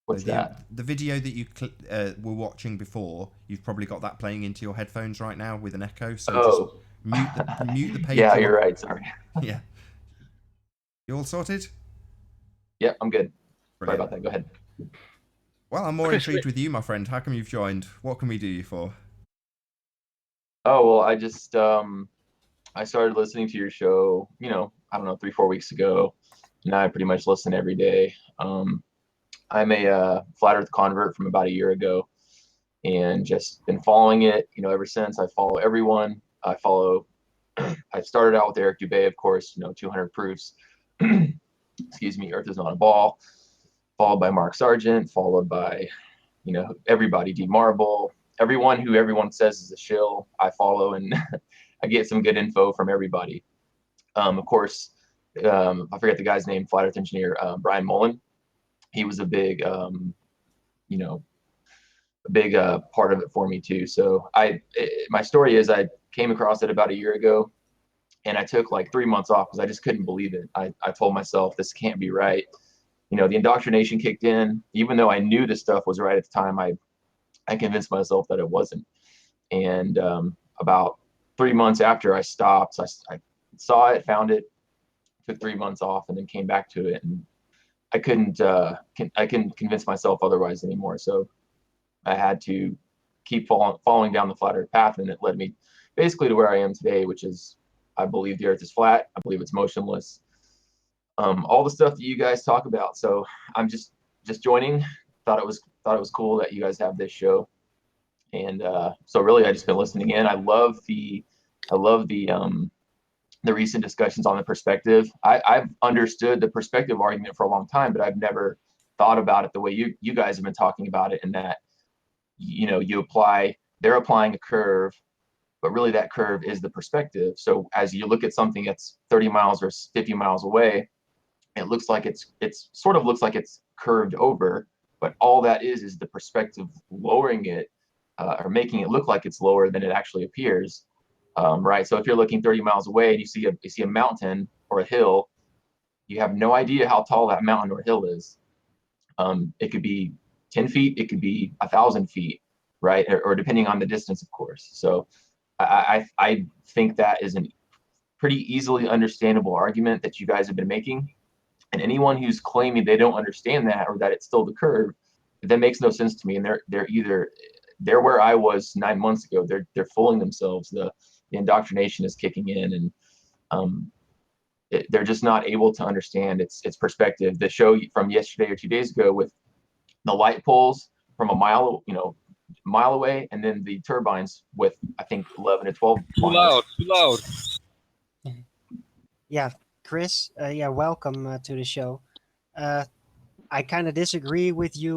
Speaker 11: What's that?
Speaker 2: The video that you were watching before, you've probably got that playing into your headphones right now with an echo. So just mute the page.
Speaker 11: Yeah, you're right. Sorry.
Speaker 2: Yeah. You all sorted?
Speaker 11: Yeah, I'm good.
Speaker 2: Brilliant.
Speaker 11: Sorry about that. Go ahead.
Speaker 2: Well, I'm more intrigued with you, my friend. How come you've joined? What can we do you for?
Speaker 11: Oh, well, I just I started listening to your show, I don't know, 3-4 weeks ago. Now I pretty much listen every day. I'm a flat earth convert from about a year ago and just been following it, ever since. I follow everyone. I started out with Eric Dubay, of course, 200 proofs. Excuse me, Earth is not a ball. Followed by Mark Sargent, followed by, everybody, D Marble, everyone who everyone says is a shill, I follow, and I get some good info from everybody. Of course, I forget the guy's name, flat earth engineer, Brian Mullen. He was a big, part of it for me too. So my story is I came across it about a year ago. And I took like 3 months off because I just couldn't believe it. I told myself, this can't be right. You know, the indoctrination kicked in. Even though I knew this stuff was right at the time, I convinced myself that it wasn't. And about 3 months after I stopped, I saw it, found it, took 3 months off, and then came back to it. And I couldn't convince myself otherwise anymore. So I had to keep following down the flat Earth path, and it led me basically to where I am today, which is I believe the Earth is flat. I believe it's motionless. All the stuff that you guys talk about. So I'm just joining. Thought it was cool that you guys have this show, and so really I just been listening in. I love the recent discussions on the perspective. I've understood the perspective argument for a long time, but I've never thought about it the way you guys have been talking about it, in that, you know, they're applying a curve, but really that curve is the perspective. So as you look at something that's 30 miles or 50 miles away, it looks like it's sort of looks like it's curved over, but all that is the perspective lowering it, or making it look like it's lower than it actually appears. Right. So if you're looking 30 miles away and you see a mountain or a hill, you have no idea how tall that mountain or hill is. It could be 10 feet, it could be 1,000 feet, right? Or depending on the distance, of course. So I think that is a pretty easily understandable argument that you guys have been making. And anyone who's claiming they don't understand that, or that it's still the curve, that makes no sense to me. And they're where I was 9 months ago. They're fooling themselves. The indoctrination is kicking in, and they're just not able to understand its perspective. The show from yesterday or 2 days ago with the light poles from a mile away, and then the turbines with, I think, 11 to 12 miles.
Speaker 5: Too loud.
Speaker 3: Yeah, Chris. Yeah, welcome to the show. I kind of disagree with you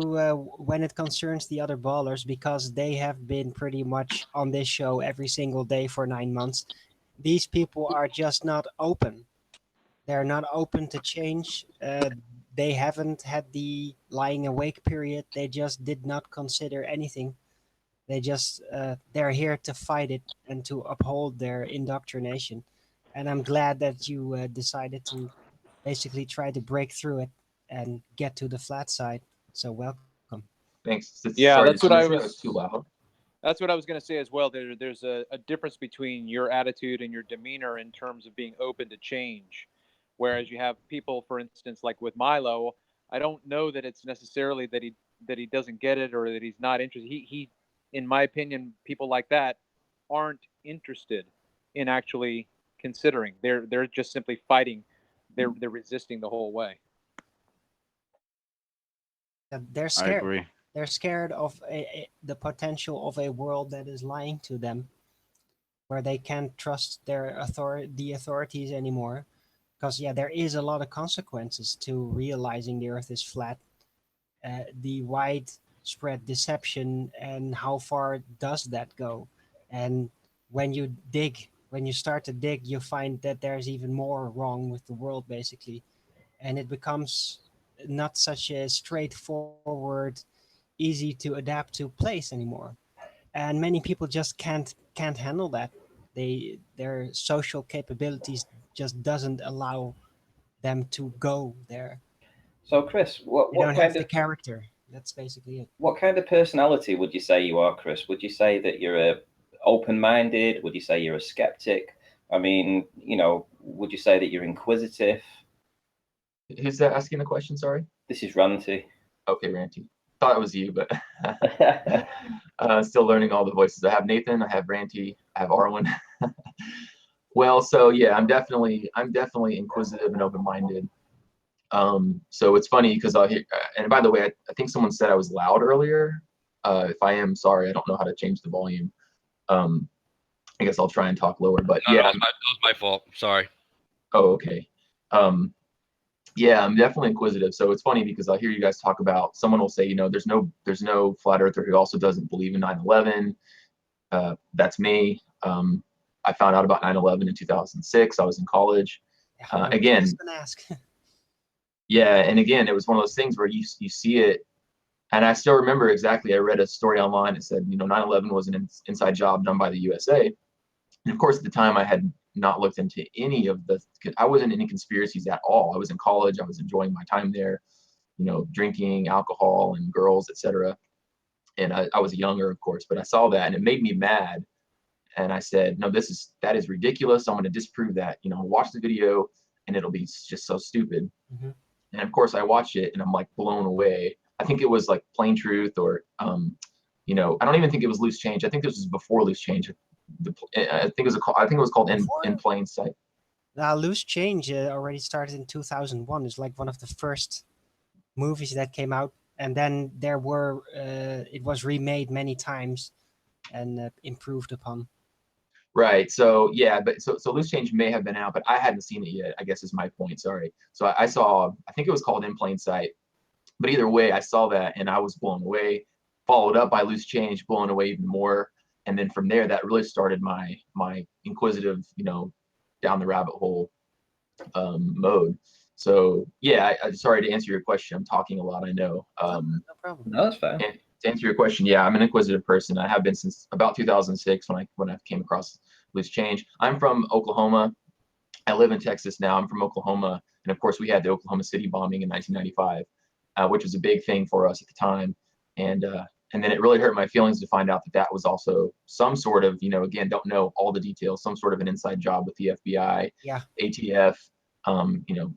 Speaker 3: when it concerns the other ballers, because they have been pretty much on this show every single day for 9 months. These people are just not open. They're not open to change. They haven't had the lying awake period. They just did not consider anything. They're here to fight it and to uphold their indoctrination. And I'm glad that you decided to basically try to break through it and get to the flat side. So welcome.
Speaker 11: Thanks.
Speaker 4: Yeah,
Speaker 11: Sorry,
Speaker 4: that's what I
Speaker 11: did someone say
Speaker 4: was.
Speaker 11: too loud?
Speaker 4: That's what I was going to say as well. There's a difference between your attitude and your demeanor in terms of being open to change. Whereas you have people, for instance, like with Milo, I don't know that it's necessarily that he doesn't get it or that he's not interested. He in my opinion, people like that aren't interested in actually considering. They're just simply fighting. They're resisting the whole way.
Speaker 3: They're
Speaker 9: I
Speaker 3: scared.
Speaker 9: agree.
Speaker 3: They're scared of the potential of a world that is lying to them, where they can't trust the authorities anymore. Because yeah, there is a lot of consequences to realizing the Earth is flat. The widespread deception, and how far does that go? And when you start to dig, you find that there's even more wrong with the world, basically, and it becomes not such a straightforward, easy to adapt to place anymore. And many people just can't handle that. Their social capabilities just doesn't allow them to go there.
Speaker 6: So, Chris,
Speaker 3: They
Speaker 6: what
Speaker 3: don't have
Speaker 6: kind
Speaker 3: the
Speaker 6: of
Speaker 3: character. That's basically it.
Speaker 6: what kind of personality would you say you are, Chris? Would you say that you're a open-minded? Would you say you're a skeptic? I mean, you know, would you say that you're inquisitive?
Speaker 11: Who's that asking the question? Sorry.
Speaker 6: This is Ranty.
Speaker 11: Okay, Ranty. Thought it was you, but still learning all the voices. I have Nathan, I have Ranty, I have Arwen. Well, so yeah, I'm definitely inquisitive and open-minded. So it's funny because I'll hear, and by the way, I think someone said I was loud earlier. If I am, sorry, I don't know how to change the volume. I guess I'll try and talk lower, but
Speaker 5: No,
Speaker 11: yeah.
Speaker 5: that was my fault. Sorry.
Speaker 11: Oh, okay. Yeah, I'm definitely inquisitive. So it's funny because I'll hear you guys talk about, someone will say, you know, there's no flat earther who also doesn't believe in 9/11. That's me. I found out about 9/11 in 2006. I was in college. Again,
Speaker 3: Just gonna ask.
Speaker 11: yeah, and again, it was one of those things where you see it, and I still remember exactly. I read a story online that said, you know, 9/11 was an inside job done by the USA. And of course, at the time, I had not looked into any of the. I wasn't in any conspiracies at all. I was in college. I was enjoying my time there, drinking alcohol and girls, etc. And I was younger, of course, but I saw that and it made me mad. And I said, no, that is ridiculous. I'm going to disprove that. Watch the video and it'll be just so stupid.
Speaker 3: Mm-hmm.
Speaker 11: And of course, I watched it and I'm like blown away. I think it was like Plain Truth or, I don't even think it was Loose Change. I think this was before Loose Change. I think it was called In Plain Sight.
Speaker 3: Now, Loose Change already started in 2001. It's like one of the first movies that came out, and then it was remade many times and improved upon.
Speaker 11: Right. So yeah, but so Loose Change may have been out, but I hadn't seen it yet, I guess is my point. Sorry. So I saw, I think it was called In Plain Sight. But either way, I saw that and I was blown away, followed up by Loose Change, blown away even more. And then from there, that really started my inquisitive, down the rabbit hole mode. So yeah, I sorry to answer your question. I'm talking a lot, I know.
Speaker 3: No problem.
Speaker 6: No, that's fine.
Speaker 11: And to answer your question, yeah, I'm an inquisitive person. I have been since about 2006 when I came across Loose Change. I'm from Oklahoma. I live in Texas now. I'm from Oklahoma, and of course, we had the Oklahoma City bombing in 1995, which was a big thing for us at the time. And then it really hurt my feelings to find out that was also some sort of, again, don't know all the details, some sort of an inside job with the FBI,
Speaker 3: yeah,
Speaker 11: ATF.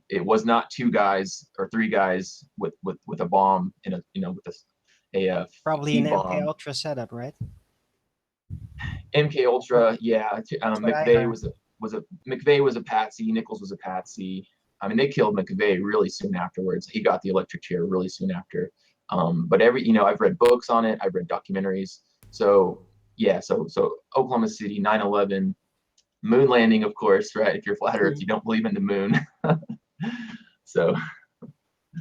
Speaker 11: It was not 2 guys or 3 guys with a bomb in a, with a
Speaker 3: probably an
Speaker 11: bomb.
Speaker 3: MK Ultra setup, right?
Speaker 11: MK Ultra, yeah. McVeigh was a patsy. Nichols was a patsy. I mean, they killed McVeigh really soon afterwards. He got the electric chair really soon after. But I've read books on it. I've read documentaries. So yeah, so Oklahoma City, 9/11, moon landing, of course, right? If you're flat Earth, you don't believe in the moon. So.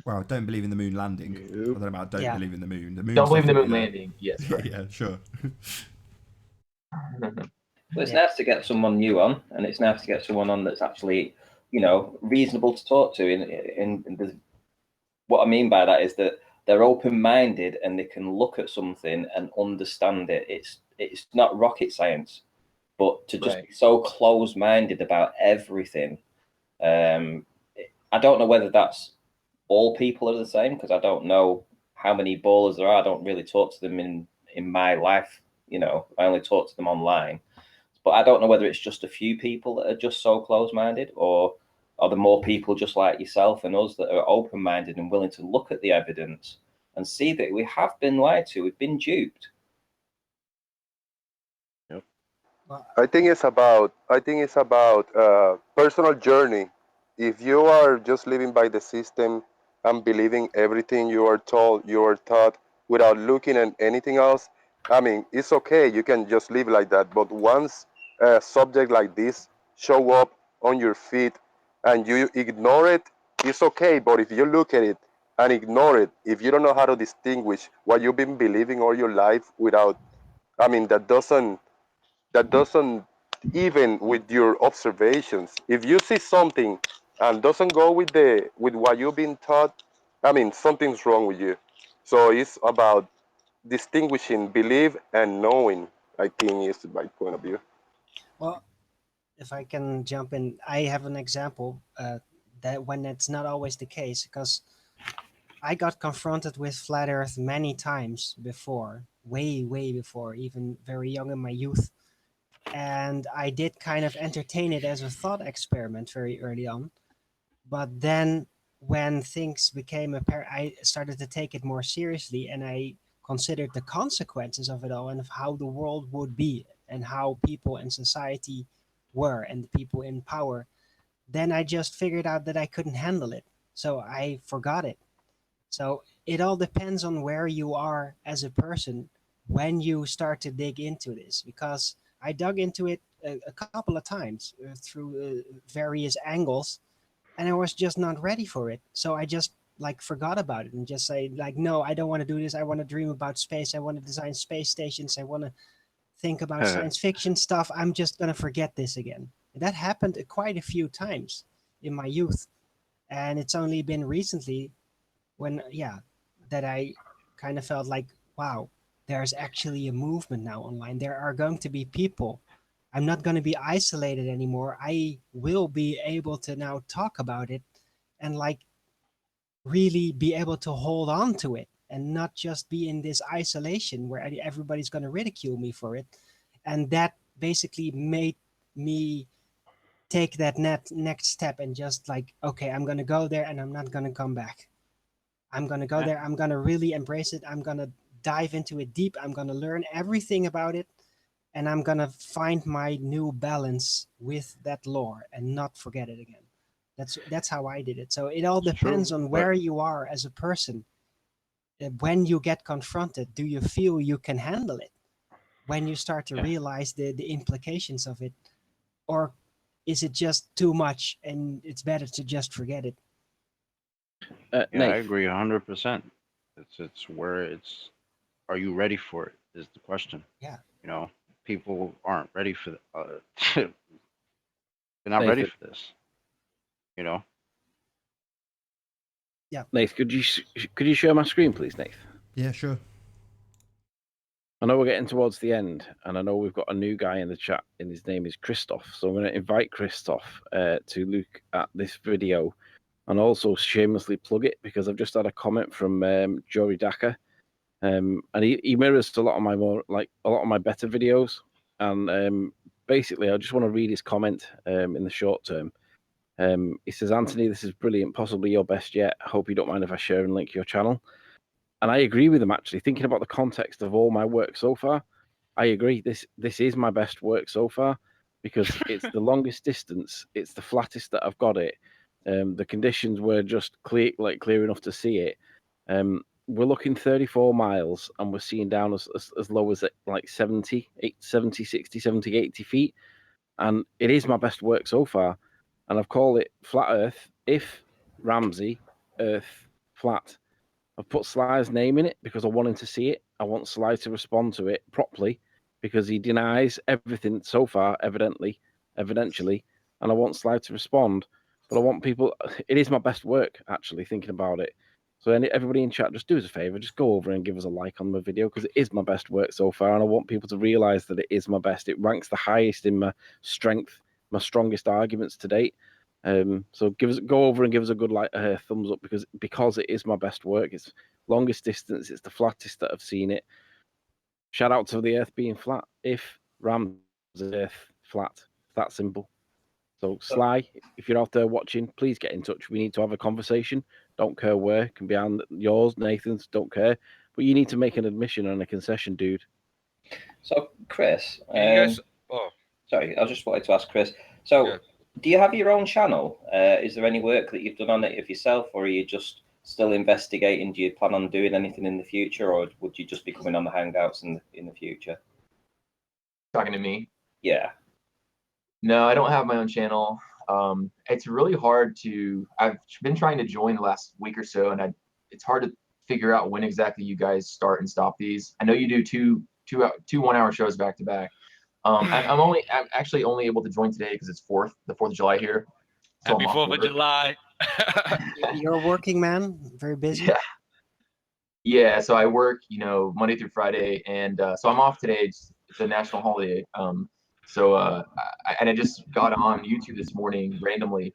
Speaker 2: Well, don't believe in the moon landing. I don't know about believe in the moon. The moon.
Speaker 11: Don't believe in the moon landing. Yes.
Speaker 2: Yeah, sure.
Speaker 6: Well, it's nice to get someone new on, and it's nice to get someone on that's actually, reasonable to talk to. And what I mean by that is that they're open-minded and they can look at something and understand it. It's not rocket science, but to just be so close-minded about everything. I don't know whether that's all people are the same, because I don't know how many ballers there are. I don't really talk to them in my life. I only talk to them online. But I don't know whether it's just a few people that are just so close-minded, or are there more people just like yourself and us that are open-minded and willing to look at the evidence and see that we have been lied to, we've been duped.
Speaker 9: Yep.
Speaker 7: I think it's about personal journey. If you are just living by the system and believing everything you are told, you are taught without looking at anything else, I mean, it's okay. You can just live like that. But once a subject like this show up on your feed and you ignore it, it's okay. But if you look at it and ignore it, if you don't know how to distinguish what you've been believing all your life without, I mean, that doesn't even with your observations. If you see something and doesn't go with what you've been taught, I mean, something's wrong with you. So it's about distinguishing belief and knowing, I think, is my point of view.
Speaker 3: Well, if I can jump in, I have an example that when it's not always the case, because I got confronted with flat Earth many times before, way before, even very young in my youth. And I did kind of entertain it as a thought experiment very early on. But then when things became apparent, I started to take it more seriously, and I considered the consequences of it all and of how the world would be and how people and society were and the people in power. Then I just figured out that I couldn't handle it. So I forgot it. So it all depends on where you are as a person when you start to dig into this, because I dug into it a couple of times through various angles, and I was just not ready for it. So I just like forgot about it and just say like, no, I don't want to do this. I want to dream about space. I want to design space stations. I want to think about science fiction stuff. I'm just gonna forget this again. And that happened quite a few times in my youth, and it's only been recently when that I kind of felt like, wow, there's actually a movement now online. There are going to be people I'm not going to be isolated anymore. I will be able to now talk about it and like really be able to hold on to it and not just be in this isolation where everybody's going to ridicule me for it. And that basically made me take that next step and just like, okay, I'm going to go there and I'm not going to come back. I'm going to go there. I'm going to really embrace it. I'm going to dive into it deep. I'm going to learn everything about it. And I'm going to find my new balance with that lore and not forget it again. That's how I did it. So it all depends on where you are as a person. When you get confronted, do you feel you can handle it? When you start to realize the implications of it, or is it just too much and it's better to just forget it?
Speaker 10: Yeah, I
Speaker 9: Nate,
Speaker 10: agree 100%. It's where it's. Are you ready for it? Is the question.
Speaker 3: Yeah.
Speaker 10: You know, people aren't ready for they're not ready
Speaker 9: Nathan.
Speaker 10: for this. You know.
Speaker 3: Yeah.
Speaker 9: Nate, could you share my screen, please, Nate?
Speaker 2: Yeah, sure.
Speaker 9: I know we're getting towards the end, and I know we've got a new guy in the chat, and his name is Christoph. So I'm going to invite Christoph to look at this video, and also shamelessly plug it because I've just had a comment from Jory Daka, and he mirrors a lot of my better videos, and basically I just want to read his comment in the short term. He says, Anthony, this is brilliant, possibly your best yet. I hope you don't mind if I share and link your channel. And I agree with him, actually. Thinking about the context of all my work so far, I agree. This is my best work so far because it's the longest distance. It's the flattest that I've got it. The conditions were just clear enough to see it. We're looking 34 miles and we're seeing down as low as like 70, 60, 70, 80 feet. And it is my best work so far. And I've called it Flat Earth, if Ramsey, Earth, Flat. I've put Sly's name in it because I want him to see it. I want Sly to respond to it properly because he denies everything so far, evidentially, and I want Sly to respond. But I want people. It is my best work, actually, thinking about it. So everybody in chat, just do us a favor, just go over and give us a like on the video because it is my best work so far, and I want people to realize that it is my best. It ranks the highest in my strength, my strongest arguments to date. So go over and give us a good thumbs up because it is my best work. It's longest distance. It's the flattest that I've seen it. Shout out to the Earth being flat. If Ram's Earth flat, that simple. So Sly, if you're out there watching, please get in touch. We need to have a conversation. Don't care where. It can be on yours, Nathan's. Don't care. But you need to make an admission and a concession, dude.
Speaker 6: So Chris,
Speaker 5: Yes.
Speaker 6: sorry, I just wanted to ask Chris. So.
Speaker 5: Yeah.
Speaker 6: Do you have your own channel? Is there any work that you've done on it of yourself, or are you just still investigating? Do you plan on doing anything in the future, or would you just be coming on the Hangouts in the future?
Speaker 11: Talking to me?
Speaker 6: Yeah.
Speaker 11: No, I don't have my own channel. It's really hard to. I've been trying to join the last week or so, and it's hard to figure out when exactly you guys start and stop these. I know you do two 1-hour shows back to back. I'm actually only able to join today because it's the 4th of July here. So
Speaker 5: Happy 4th of July.
Speaker 3: You're a working man, very busy.
Speaker 11: Yeah. So I work, Monday through Friday, and so I'm off today. It's a national holiday. I just got on YouTube this morning randomly,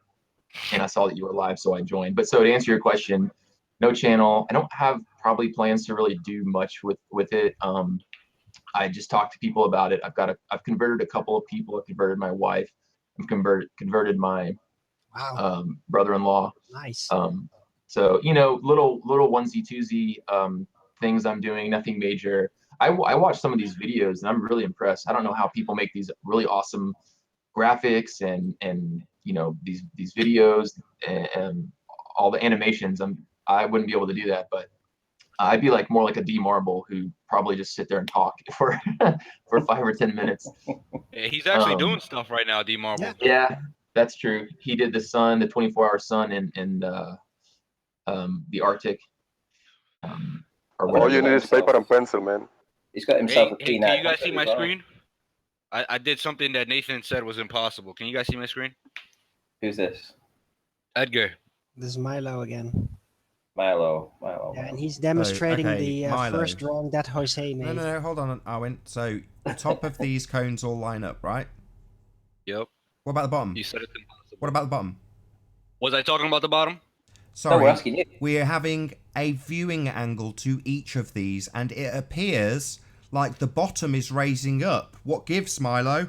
Speaker 11: and I saw that you were live, so I joined. But so to answer your question, no channel. I don't have probably plans to really do much with it. I just talked to people about it. I've converted a couple of people. I've converted my wife. I've converted my brother-in-law.
Speaker 3: Nice.
Speaker 11: So little onesie twosie things I'm doing. Nothing major. I watch some of these videos and I'm really impressed. I don't know how people make these really awesome graphics and these videos and all the animations. I wouldn't be able to do that, but I'd be more like a D Marble who probably just sit there and talk for 5 or 10 minutes.
Speaker 5: Yeah, he's actually doing stuff right now, D Marble.
Speaker 11: Yeah, that's true. He did the 24-hour sun in the Arctic.
Speaker 7: All you need is paper and pencil, man.
Speaker 6: He's got himself a
Speaker 5: Can you guys see my screen? I did something that Nathan said was impossible. Can you guys see my screen?
Speaker 6: Who's this?
Speaker 5: Edgar.
Speaker 3: This is Milo again.
Speaker 6: Milo.
Speaker 3: Yeah, and he's demonstrating the
Speaker 2: Milo.
Speaker 3: first drawing that Jose made.
Speaker 2: No, hold on, Arwen. So the top of these cones all line up, right?
Speaker 5: Yep.
Speaker 2: What about the bottom?
Speaker 5: You said it's impossible.
Speaker 2: What about the bottom?
Speaker 5: Was I talking about the bottom?
Speaker 2: Sorry,
Speaker 6: we're asking you.
Speaker 2: we're having a viewing angle to each of these, and it appears like the bottom is raising up. What gives, Milo?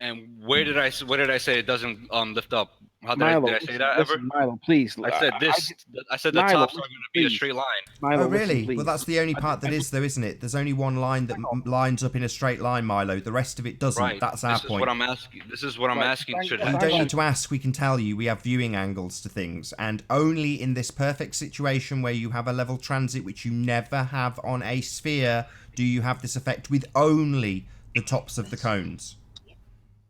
Speaker 5: And where did I say it doesn't lift up? How did,
Speaker 9: Milo,
Speaker 5: I say that ever?
Speaker 9: listen, Milo, please.
Speaker 5: I said this. I said the
Speaker 9: Milo,
Speaker 5: tops are going to be a
Speaker 9: please.
Speaker 5: straight line.
Speaker 9: Milo,
Speaker 2: Oh, really?
Speaker 9: listen, please.
Speaker 2: Well, that's the only part that is, though, isn't it? There's only one line that lines up in a straight line, Milo. The rest of it doesn't.
Speaker 5: Right.
Speaker 2: That's our
Speaker 5: This is
Speaker 2: point.
Speaker 5: what I'm asking. This is what I'm asking. Should
Speaker 2: You
Speaker 5: happen.
Speaker 2: don't need to ask, we can tell you. We have viewing angles to things. And only in this perfect situation where you have a level transit, which you never have on a sphere, do you have this effect with only the tops of the cones.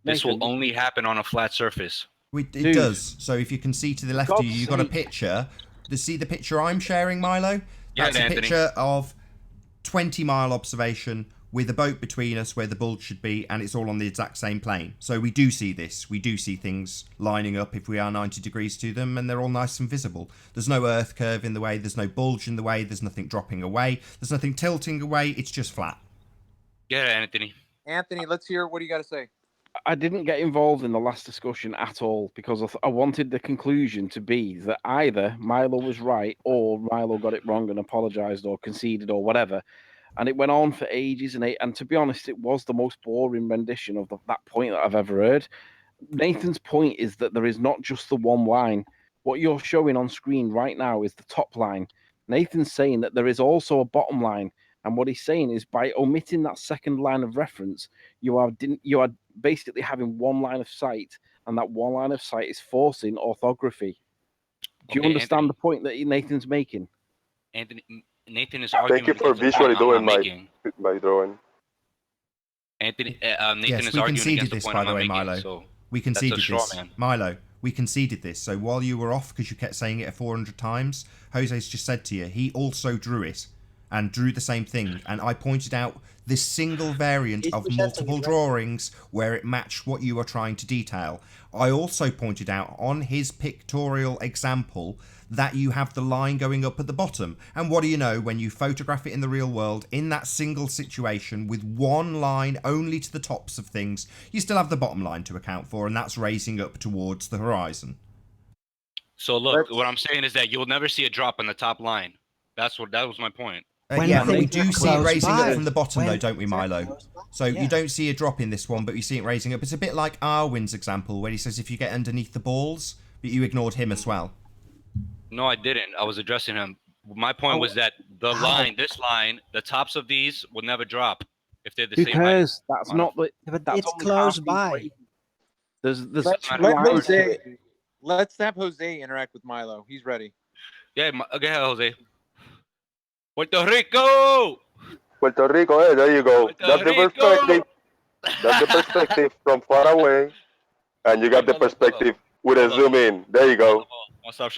Speaker 5: This will only happen on a flat surface.
Speaker 2: It does. So if you can see to the left of you, you've got a picture. See the picture I'm sharing, Milo? That's a picture of 20-mile observation with a boat between us where the bulge should be, and it's all on the exact same plane. So we do see this. We do see things lining up if we are 90 degrees to them, and they're all nice and visible. There's no earth curve in the way. There's no bulge in the way. There's nothing dropping away. There's nothing tilting away. It's just flat.
Speaker 5: Yeah, Anthony.
Speaker 4: Anthony, let's hear what do you got to say.
Speaker 9: I didn't get involved in the last discussion at all because I wanted the conclusion to be that either Milo was right or Milo got it wrong and apologized or conceded or whatever. And it went on for ages. And to be honest, it was the most boring rendition of that point that I've ever heard. Nathan's point is that there is not just the one line. What you're showing on screen right now is the top line. Nathan's saying that there is also a bottom line. And what he's saying is by omitting that second line of reference, you are basically having one line of sight, and that one line of sight is forcing orthography. Do you understand the point that Nathan's making?
Speaker 5: Nathan is arguing.
Speaker 7: Thank you for visually doing my drawing.
Speaker 5: Anthony, Nathan
Speaker 2: Yes,
Speaker 5: is
Speaker 2: we
Speaker 5: arguing
Speaker 2: conceded
Speaker 5: against
Speaker 2: this,
Speaker 5: the point
Speaker 2: by
Speaker 5: I'm
Speaker 2: the way,
Speaker 5: making,
Speaker 2: Milo.
Speaker 5: so
Speaker 2: We conceded
Speaker 5: that's a straw
Speaker 2: this.
Speaker 5: man.
Speaker 2: Milo, we conceded this. So while you were off because you kept saying it 400 times, Jose's just said to you, he also drew it and drew the same thing. And I pointed out this single variant of multiple drawings where it matched what you were trying to detail. I also pointed out on his pictorial example that you have the line going up at the bottom. And what do you know, when you photograph it in the real world, in that single situation with one line only to the tops of things, you still have the bottom line to account for, and that's raising up towards the horizon.
Speaker 5: So look, what I'm saying is that you'll never see a drop on the top line. That was my point.
Speaker 2: Yeah, but we do see it raising
Speaker 3: by.
Speaker 2: up from the bottom, though,
Speaker 3: When
Speaker 2: don't we, Milo? So you don't see a drop in this one, but you see it raising up. It's a bit like Arwin's example, where he says if you get underneath the balls, but you ignored him as well.
Speaker 5: No, I didn't. I was addressing him. My point was that the line, this line, the tops of these will never drop if they're the
Speaker 9: Who
Speaker 5: same height.
Speaker 9: cares? That's not the.
Speaker 3: But
Speaker 9: That's
Speaker 3: it's
Speaker 9: only
Speaker 3: close
Speaker 9: half the
Speaker 3: by.
Speaker 9: equation. There's
Speaker 4: Let's
Speaker 9: two
Speaker 4: let
Speaker 9: lines to
Speaker 4: Jose.
Speaker 9: it.
Speaker 4: Let's have Jose interact with Milo. He's ready.
Speaker 5: Yeah, go ahead, Jose. Puerto Rico!
Speaker 7: Puerto Rico, there you go. That's the perspective. That's the perspective from far away, and you got the perspective with a zoom in. There you go.
Speaker 5: Stop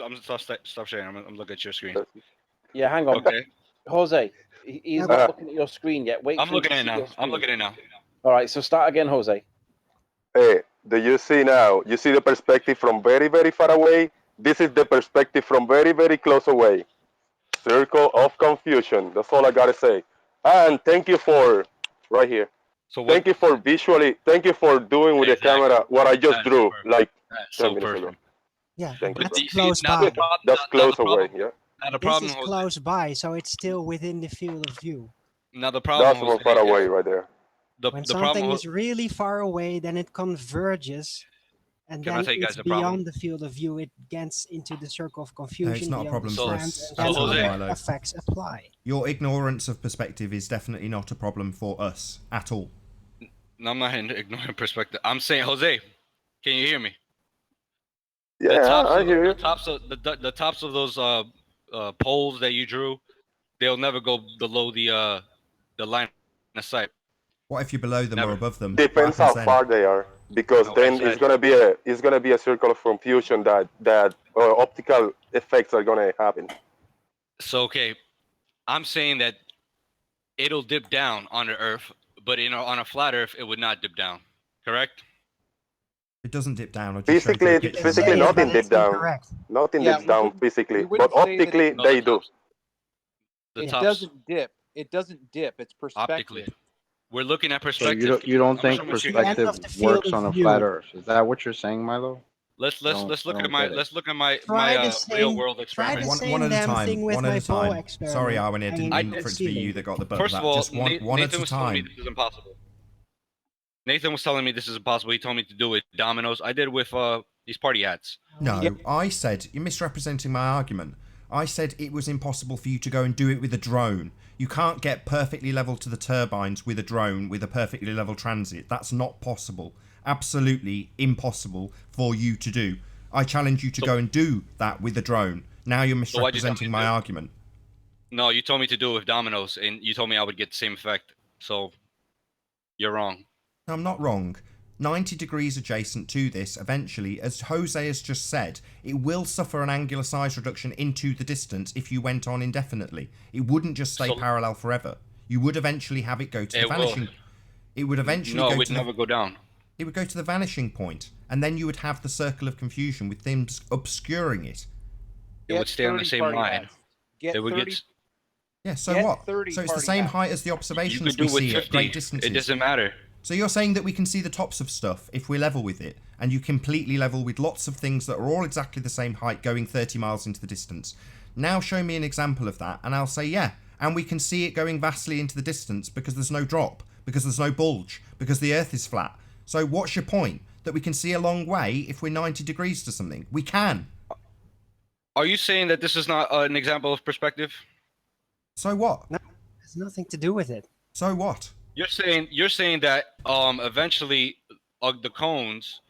Speaker 5: sharing. I'm looking at your screen.
Speaker 9: Yeah, hang on.
Speaker 5: Okay.
Speaker 9: Jose, he's not looking at your screen yet. Wait.
Speaker 5: I'm
Speaker 9: for him
Speaker 5: looking
Speaker 9: to
Speaker 5: at it
Speaker 9: see
Speaker 5: now.
Speaker 9: your
Speaker 5: I'm
Speaker 9: screen.
Speaker 5: looking at it now.
Speaker 9: All right, so start again, Jose.
Speaker 7: Hey, do you see now? You see the perspective from very, very far away? This is the perspective from very, very close away. Circle of confusion. That's all I gotta say. And thank you for right here.
Speaker 5: So
Speaker 7: thank you for doing with the camera what I just drew like 10 minutes ago.
Speaker 3: Yeah,
Speaker 7: Thank you.
Speaker 3: that's close by.
Speaker 7: That's close away, yeah.
Speaker 5: Now the
Speaker 3: This
Speaker 5: problem,
Speaker 3: is close by, so it's still within the field of view.
Speaker 5: Now the problem.
Speaker 7: That's from far away right there.
Speaker 3: When something is really far away, then it converges, and
Speaker 5: Can I
Speaker 3: then
Speaker 5: tell you guys
Speaker 3: it's
Speaker 5: the problem?
Speaker 3: beyond the field of view. It gets into the circle of confusion.
Speaker 2: No, it's not a
Speaker 3: beyond
Speaker 2: problem
Speaker 3: the
Speaker 2: for
Speaker 3: strands,
Speaker 2: us.
Speaker 3: and then
Speaker 5: So, Jose.
Speaker 3: other effects apply.
Speaker 2: Your ignorance of perspective is definitely not a problem for us at all.
Speaker 5: No, I'm not ignoring perspective. I'm saying, Jose, can you hear me?
Speaker 7: Yeah, I hear you.
Speaker 5: The tops of those poles that you drew, they'll never go below the line of sight.
Speaker 2: What if you're below them or above them?
Speaker 7: Depends how far they are, because then it's gonna be a circle of confusion that optical effects are gonna happen.
Speaker 5: So okay, I'm saying that it'll dip down on the Earth, but on a flat Earth, it would not dip down. Correct?
Speaker 2: It doesn't dip down.
Speaker 7: Physically, nothing dip down. Nothing dips down physically, but optically they do.
Speaker 4: It doesn't dip. It doesn't dip. It's perspective.
Speaker 5: Optically. We're looking at
Speaker 10: So
Speaker 5: perspective.
Speaker 10: you don't
Speaker 5: I'm
Speaker 10: think
Speaker 5: showing you-
Speaker 10: perspective
Speaker 3: of the field
Speaker 10: works
Speaker 3: of
Speaker 10: on a
Speaker 3: view.
Speaker 10: flat Earth? Is that what you're saying, Milo?
Speaker 5: Let's
Speaker 10: I
Speaker 5: look
Speaker 10: don't
Speaker 5: at my
Speaker 10: get it.
Speaker 5: let's look at my
Speaker 3: Try the
Speaker 5: real
Speaker 3: same-
Speaker 5: world
Speaker 3: Try
Speaker 5: experiment.
Speaker 3: the
Speaker 2: One
Speaker 3: same
Speaker 2: at a
Speaker 3: damn
Speaker 2: time.
Speaker 3: thing with
Speaker 2: One at
Speaker 3: my
Speaker 2: a
Speaker 3: ball
Speaker 2: time.
Speaker 3: experiment.
Speaker 2: Sorry, Arwen, I didn't
Speaker 3: hanging
Speaker 2: mean
Speaker 3: from
Speaker 2: for
Speaker 3: the
Speaker 2: it to be you
Speaker 3: ceiling.
Speaker 2: that got the butt
Speaker 5: First
Speaker 2: of
Speaker 5: of
Speaker 2: that.
Speaker 5: all,
Speaker 2: Just one at
Speaker 5: Nathan
Speaker 2: a
Speaker 5: was telling me
Speaker 2: time.
Speaker 5: this is impossible. Nathan was telling me this is impossible. He told me to do it dominoes. I did with these party hats.
Speaker 2: No, I said you're misrepresenting my argument. I said it was impossible for you to go and do it with a drone. You can't get perfectly level to the turbines with a drone with a perfectly level transit. That's not possible. Absolutely impossible for you to do. I challenge you to go and do that with a drone. Now you're
Speaker 5: So why'd you tell me
Speaker 2: misrepresenting
Speaker 5: to
Speaker 2: my
Speaker 5: do it?
Speaker 2: argument.
Speaker 5: No, you told me to do it with dominoes, and you told me I would get the same effect. So you're wrong.
Speaker 2: No, I'm not wrong. 90 degrees adjacent to this, eventually, as Jose has just said, it will suffer an angular size reduction into the distance if you went on indefinitely. It wouldn't just stay parallel forever. You would eventually have it go to the vanishing. It would eventually
Speaker 5: No,
Speaker 2: go
Speaker 5: it would
Speaker 2: to
Speaker 5: never go down.
Speaker 2: It would go to the vanishing point, and then you would have the circle of confusion with things obscuring it.
Speaker 5: It would stay on the same line.
Speaker 4: Get
Speaker 5: It would
Speaker 4: 30.
Speaker 5: get.
Speaker 2: Yeah, so
Speaker 4: Get
Speaker 2: what?
Speaker 4: 30
Speaker 2: So it's the
Speaker 4: party
Speaker 2: same
Speaker 4: hats.
Speaker 2: height as the
Speaker 5: You
Speaker 2: observations
Speaker 5: could do
Speaker 2: we
Speaker 5: with
Speaker 2: see
Speaker 5: 50.
Speaker 2: at great distances.
Speaker 5: It doesn't matter.
Speaker 2: So you're saying that we can see the tops of stuff if we're level with it, and you completely level with lots of things that are all exactly the same height going 30 miles into the distance. Now show me an example of that, and I'll say yeah. And we can see it going vastly into the distance because there's no drop, because there's no bulge, because the Earth is flat. So what's your point? That we can see a long way if we're 90 degrees to something? We can.
Speaker 5: Are you saying that this is not an example of perspective?
Speaker 2: So what?
Speaker 3: No, it has nothing to do with it.
Speaker 2: So what?
Speaker 5: You're saying that eventually the cones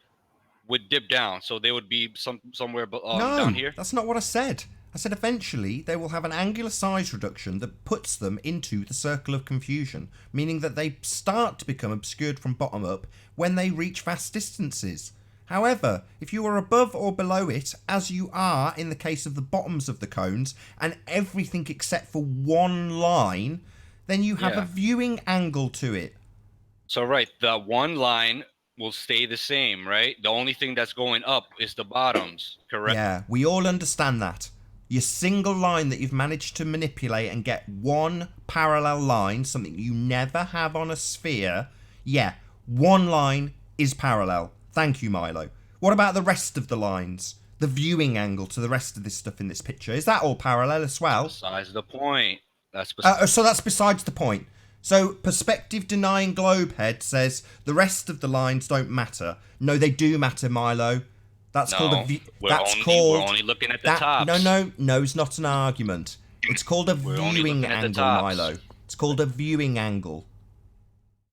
Speaker 5: would dip down, so they would be somewhere
Speaker 2: No,
Speaker 5: down here.
Speaker 2: that's not what I said. I said eventually they will have an angular size reduction that puts them into the circle of confusion, meaning that they start to become obscured from bottom up when they reach vast distances. However, if you are above or below it, as you are in the case of the bottoms of the cones, and everything except for one line, then you have a viewing angle to it.
Speaker 5: So right, the one line will stay the same, right? The only thing that's going up is the bottoms, correct?
Speaker 2: Yeah, we all understand that. Your single line that you've managed to manipulate and get one parallel line, something you never have on a sphere, yeah, one line is parallel. Thank you, Milo. What about the rest of the lines? The viewing angle to the rest of this stuff in this picture, is that all parallel as well?
Speaker 5: Besides the point.
Speaker 2: So that's besides the point. So perspective denying globehead says the rest of the lines don't matter. No, they do matter, Milo. That's called a view. That's called.
Speaker 5: We're only looking at the tops.
Speaker 2: No, it's not an argument. It's called a viewing angle, Milo. It's called a viewing angle.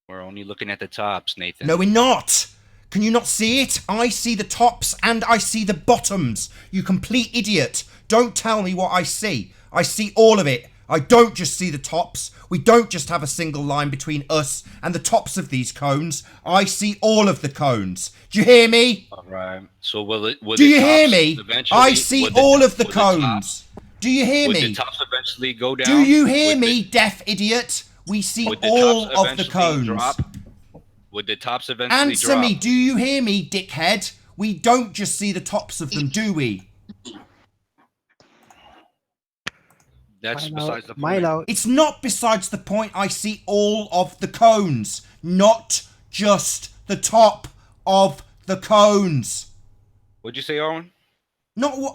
Speaker 5: We're only looking at the tops, Nathan.
Speaker 2: No, we're not. Can you not see it? I see the tops and I see the bottoms. You complete idiot. Don't tell me what I see. I see all of it. I don't just see the tops. We don't just have a single line between us and the tops of these cones. I see all of the cones. Do you hear me?
Speaker 5: All right. So will it?
Speaker 2: Do you hear me? I see all of the cones. Do you hear me?
Speaker 5: Would the tops eventually go down?
Speaker 2: Do you hear me, deaf idiot? We see all of the cones.
Speaker 5: Would the tops eventually
Speaker 2: Answer
Speaker 5: drop?
Speaker 2: me. Do you hear me, dickhead? We don't just see the tops of them, do we?
Speaker 5: That's
Speaker 3: Milo,
Speaker 5: besides the point.
Speaker 3: Milo,
Speaker 2: It's not besides the point. I see all of the cones, not just the top of the cones.
Speaker 5: What'd you say, Arwen?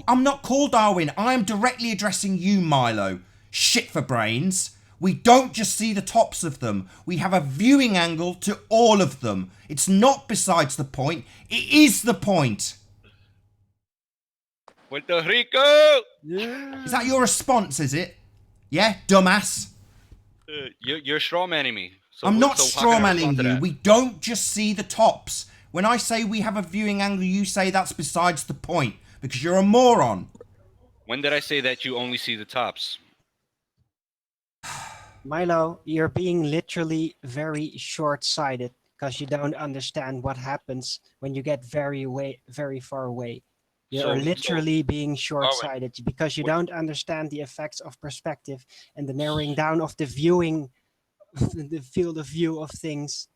Speaker 2: I'm not called Darwin. I am directly addressing you, Milo. Shit for brains. We don't just see the tops of them. We have a viewing angle to all of them. It's not besides the point. It is the point.
Speaker 5: Puerto Rico!
Speaker 2: Is that your response, is it? Yeah, dumbass?
Speaker 5: You're strawmanning me. So
Speaker 2: I'm not
Speaker 5: so how can I respond
Speaker 2: strawmanning
Speaker 5: to
Speaker 2: you.
Speaker 5: that?
Speaker 2: We don't just see the tops. When I say we have a viewing angle, you say that's besides the point. Because you're a moron.
Speaker 5: When did I say that you only see the tops?
Speaker 3: Milo, you're being literally very short-sighted because you don't understand what happens when you get very far away. You're literally being short-sighted because you don't understand the effects of perspective and the narrowing down of the viewing, the field of view of things.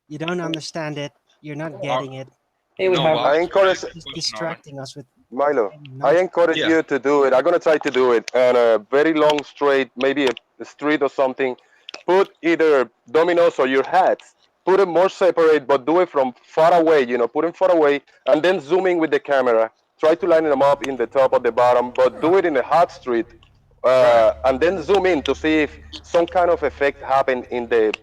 Speaker 3: You don't understand it. You're not getting it.
Speaker 6: Here we have.
Speaker 7: I encourage
Speaker 3: It's distracting us with.
Speaker 7: Milo. I encourage you to do it. I'm gonna try to do it on a very long straight, maybe a street or something. put either dominoes or your hats, put it more separate, but do it from far away, put them far away, and then zoom in with the camera. Try to line them up in the top or the bottom, but do it in a hot street, and then zoom in to see if some kind of effect happened in the,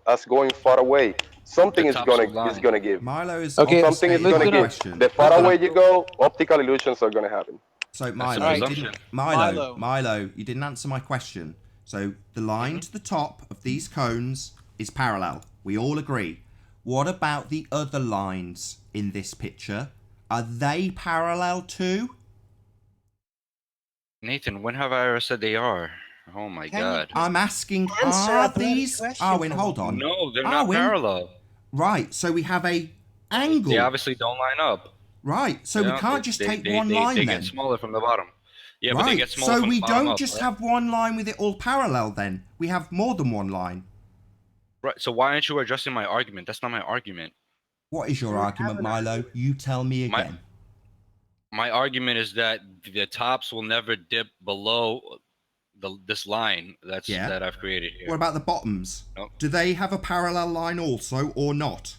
Speaker 7: us going far away. Something
Speaker 5: The
Speaker 7: is
Speaker 5: tops
Speaker 7: gonna
Speaker 5: will line.
Speaker 7: is gonna give.
Speaker 2: Milo is
Speaker 4: Okay,
Speaker 7: Something is gonna
Speaker 4: listen
Speaker 7: give.
Speaker 4: up.
Speaker 2: question.
Speaker 7: The far away you go, optical illusions are gonna happen.
Speaker 2: So
Speaker 5: That's
Speaker 2: Milo,
Speaker 5: a
Speaker 2: you
Speaker 5: presumption.
Speaker 2: didn't,
Speaker 4: Milo.
Speaker 2: Milo, you didn't answer my question. So the line to the top of these cones is parallel. We all agree. What about the other lines in this picture? Are they parallel too?
Speaker 5: Nathan, when have I ever said they are? Oh my
Speaker 3: Can you
Speaker 5: god.
Speaker 2: I'm asking,
Speaker 3: answer
Speaker 2: are
Speaker 3: a bloody
Speaker 2: these?
Speaker 3: question
Speaker 2: Arwin,
Speaker 3: for
Speaker 2: hold
Speaker 3: me?
Speaker 2: on.
Speaker 5: No, they're not
Speaker 2: Arwin?
Speaker 5: parallel.
Speaker 2: Right, so we have a angle.
Speaker 5: They obviously don't line up.
Speaker 2: Right, so we can't just take one line
Speaker 5: they
Speaker 2: then.
Speaker 5: get smaller from the bottom. Yeah, but they
Speaker 2: Right,
Speaker 5: get smaller
Speaker 2: so
Speaker 5: from
Speaker 2: we
Speaker 5: the bottom
Speaker 2: don't
Speaker 5: up,
Speaker 2: just
Speaker 5: right?
Speaker 2: have one line with it all parallel then. We have more than one line.
Speaker 5: Right, so why aren't you addressing my argument? That's not my argument.
Speaker 2: What is your argument, Milo? You tell me again.
Speaker 5: My argument is that the tops will never dip below this line that I've created here.
Speaker 2: What about the bottoms?
Speaker 5: Nope.
Speaker 2: Do they have a parallel line also or not?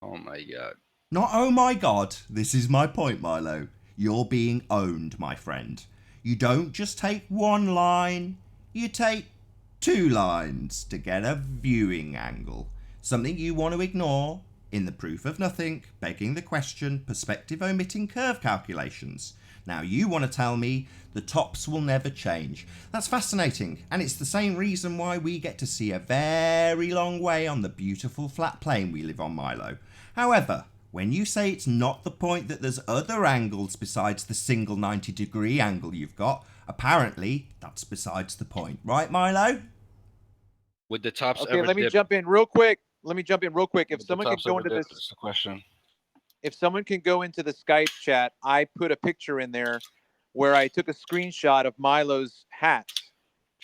Speaker 5: Oh my god.
Speaker 2: Not oh my god. This is my point, Milo. You're being owned, my friend. You don't just take one line, you take two lines to get a viewing angle. Something you want to ignore in the proof of nothing, begging the question, perspective omitting curve calculations. Now you want to tell me the tops will never change. That's fascinating, and it's the same reason why we get to see a very long way on the beautiful flat plane we live on, Milo. However, when you say it's not the point that there's other angles besides the single 90-degree angle you've got, apparently that's besides the point. Right, Milo?
Speaker 5: Would the tops
Speaker 4: Okay,
Speaker 5: ever
Speaker 4: let me
Speaker 5: dip?
Speaker 4: jump in real quick. If
Speaker 5: Would
Speaker 4: someone
Speaker 5: the
Speaker 4: can
Speaker 5: tops
Speaker 4: go
Speaker 5: ever
Speaker 4: into
Speaker 5: dip?
Speaker 4: this,
Speaker 5: That's the question.
Speaker 4: if someone can go into the Skype chat, I put a picture in there where I took a screenshot of Milo's hats,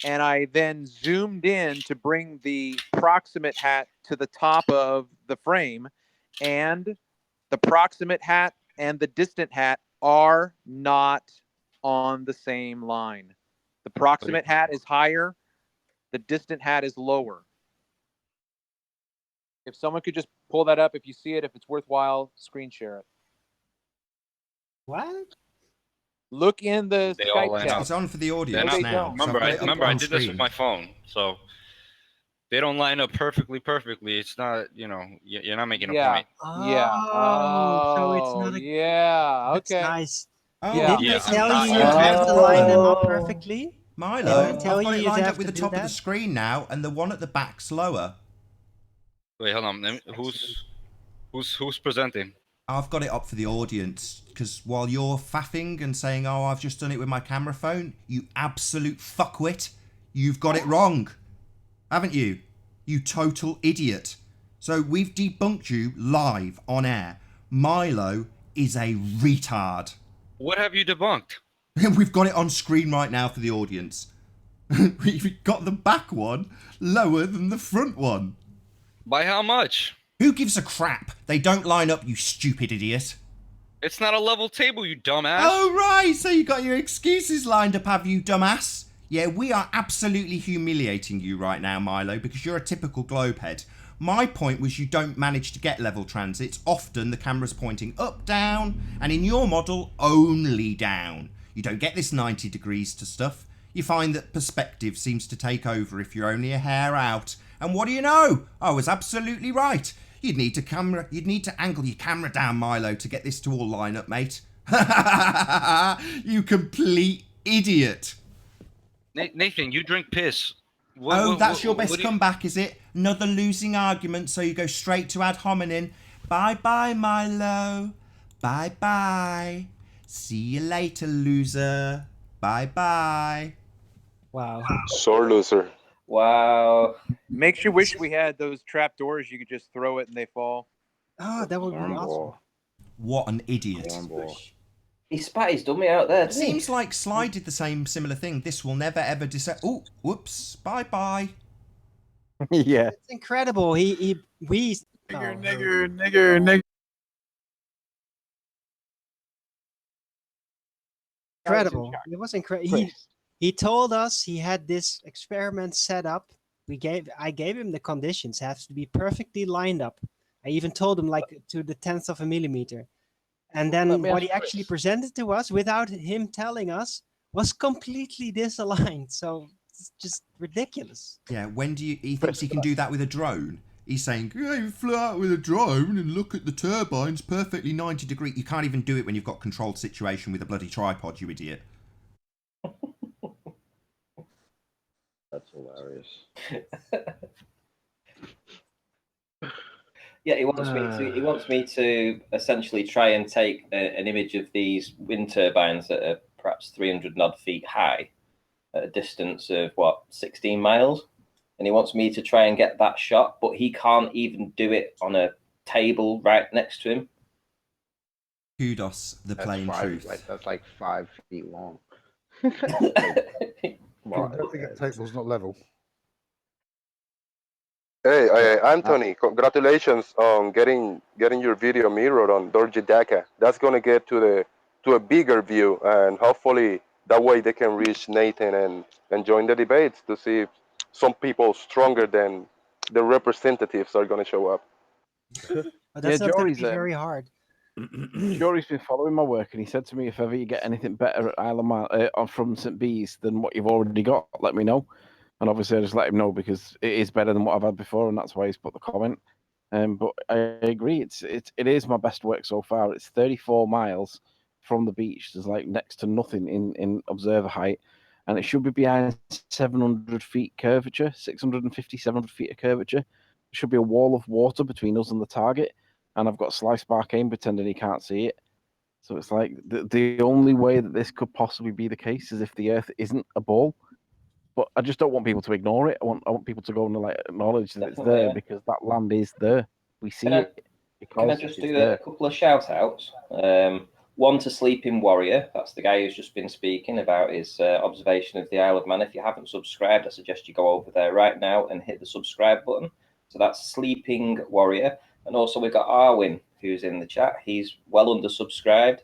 Speaker 4: and I then zoomed in to bring the proximate hat to the top of the frame, and the proximate hat and the distant hat are not on the same line. The proximate hat is higher, the distant hat is lower. If someone could just pull that up, if you see it, if it's worthwhile, screen share it.
Speaker 3: What?
Speaker 4: Look in the
Speaker 5: They all
Speaker 4: Skype
Speaker 5: line
Speaker 4: chat.
Speaker 5: up.
Speaker 2: It's on for the
Speaker 5: They're
Speaker 2: audience
Speaker 5: not,
Speaker 2: now.
Speaker 5: remember,
Speaker 2: So I've got it
Speaker 5: I
Speaker 2: on
Speaker 5: did this
Speaker 2: screen.
Speaker 5: with my phone, so they don't line up perfectly. It's not, you're not making a point.
Speaker 3: So it's not a...
Speaker 4: Yeah.
Speaker 3: That's
Speaker 4: Okay.
Speaker 3: nice.
Speaker 2: Oh,
Speaker 3: Didn't
Speaker 5: Yeah,
Speaker 3: they
Speaker 5: I'm
Speaker 3: tell
Speaker 5: not
Speaker 3: you you
Speaker 5: using
Speaker 3: have
Speaker 5: it.
Speaker 3: to line them up perfectly?
Speaker 2: Milo,
Speaker 3: Didn't
Speaker 2: I've
Speaker 3: they tell
Speaker 2: got
Speaker 3: you
Speaker 2: it
Speaker 3: you'd
Speaker 2: lined
Speaker 3: have
Speaker 2: up with
Speaker 3: to
Speaker 2: the
Speaker 3: do
Speaker 2: top of the
Speaker 3: that?
Speaker 2: screen now, and the one at the back's lower.
Speaker 5: Wait, hold on. Who's presenting?
Speaker 2: I've got it up for the audience, because while you're faffing and saying, oh, I've just done it with my camera phone, you absolute fuckwit, you've got it wrong. Haven't you? You total idiot. So we've debunked you live on air. Milo is a retard.
Speaker 5: What have you debunked?
Speaker 2: We've got it on screen right now for the audience. We've got the back one lower than the front one.
Speaker 5: By how much?
Speaker 2: Who gives a crap? They don't line up, you stupid idiot.
Speaker 5: It's not a level table, you dumbass.
Speaker 2: Oh, right. So you got your excuses lined up, have you, dumbass? Yeah, we are absolutely humiliating you right now, Milo, because you're a typical globehead. My point was you don't manage to get level transits. Often the camera's pointing up, down, and in your model, only down. You don't get this 90 degrees to stuff. You find that perspective seems to take over if you're only a hair out. And what do you know? I was absolutely right. You'd need to angle your camera down, Milo, to get this to all line up, mate. You complete idiot.
Speaker 5: Nathan, you drink piss.
Speaker 2: That's your best comeback, is it? Another losing argument, so you go straight to ad hominem. Bye-bye, Milo. Bye-bye. See you later, loser. Bye-bye.
Speaker 3: Wow.
Speaker 7: Sore loser.
Speaker 6: Wow.
Speaker 4: Makes you wish we had those trap doors. You could just throw it and they fall.
Speaker 3: Oh, that would be awesome.
Speaker 2: What an idiot.
Speaker 6: He spat his dummy out there,
Speaker 2: It
Speaker 6: didn't he?
Speaker 2: seems like Sly did the same similar thing. This will never ever Oh, whoops. Bye-bye.
Speaker 1: Yeah.
Speaker 3: It's incredible. We
Speaker 1: Nigger.
Speaker 3: incredible. It was incredible. He told us he had this experiment set up. I gave him the conditions. It has to be perfectly lined up. I even told him like to the 10th of a millimeter. And
Speaker 9: Let
Speaker 3: then
Speaker 9: me
Speaker 3: what
Speaker 9: ask
Speaker 3: he actually
Speaker 9: Chris.
Speaker 3: presented to us without him telling us was completely disaligned. So it's just ridiculous.
Speaker 2: Yeah, he thinks he can do that with a drone. He's saying, go fly out with a drone and look at the turbines perfectly 90 degree. You can't even do it when you've got controlled situation with a bloody tripod, you idiot.
Speaker 10: That's hilarious.
Speaker 6: Yeah, he wants me to essentially try and take an image of these wind turbines that are perhaps 300 odd feet high at a distance of 16 miles, and he wants me to try and get that shot, but he can't even do it on a table right next to him.
Speaker 2: Kudos, the plain truth.
Speaker 10: That's like 5 feet long.
Speaker 12: Well, I don't think the table's not level.
Speaker 7: Hey, Anthony, congratulations on getting your video mirrored on Dorji Daka. That's gonna get to a bigger view, and hopefully that way they can reach Nathan and join the debates to see if some people stronger than the representatives are gonna show up.
Speaker 3: But that's
Speaker 9: Yeah,
Speaker 3: not going to
Speaker 9: Jory's,
Speaker 3: be very hard.
Speaker 9: Jory's been following my work, and he said to me, if ever you get anything better at Isle of Man, from St. Bees than what you've already got, let me know. And obviously, I just let him know because it is better than what I've had before, and that's why he's put the comment. But I agree, it is my best work so far. It's 34 miles from the beach. There's like next to nothing in observer height, and it should be behind 700 feet curvature, 650, 700 feet of curvature. There should be a wall of water between us and the target, and I've got Slice Bark aim pretending he can't see it. So it's like the only way that this could possibly be the case is if the Earth isn't a ball. But I just don't want people to ignore it. I want people to go and like acknowledge that it's there because that land is there. We see it.
Speaker 6: Can I just do a couple of shout outs? One to Sleeping Warrior. That's the guy who's just been speaking about his observation of the Isle of Man. If you haven't subscribed, I suggest you go over there right now and hit the subscribe button. So that's Sleeping Warrior. And also we've got Arwin, who's in the chat. He's well under subscribed.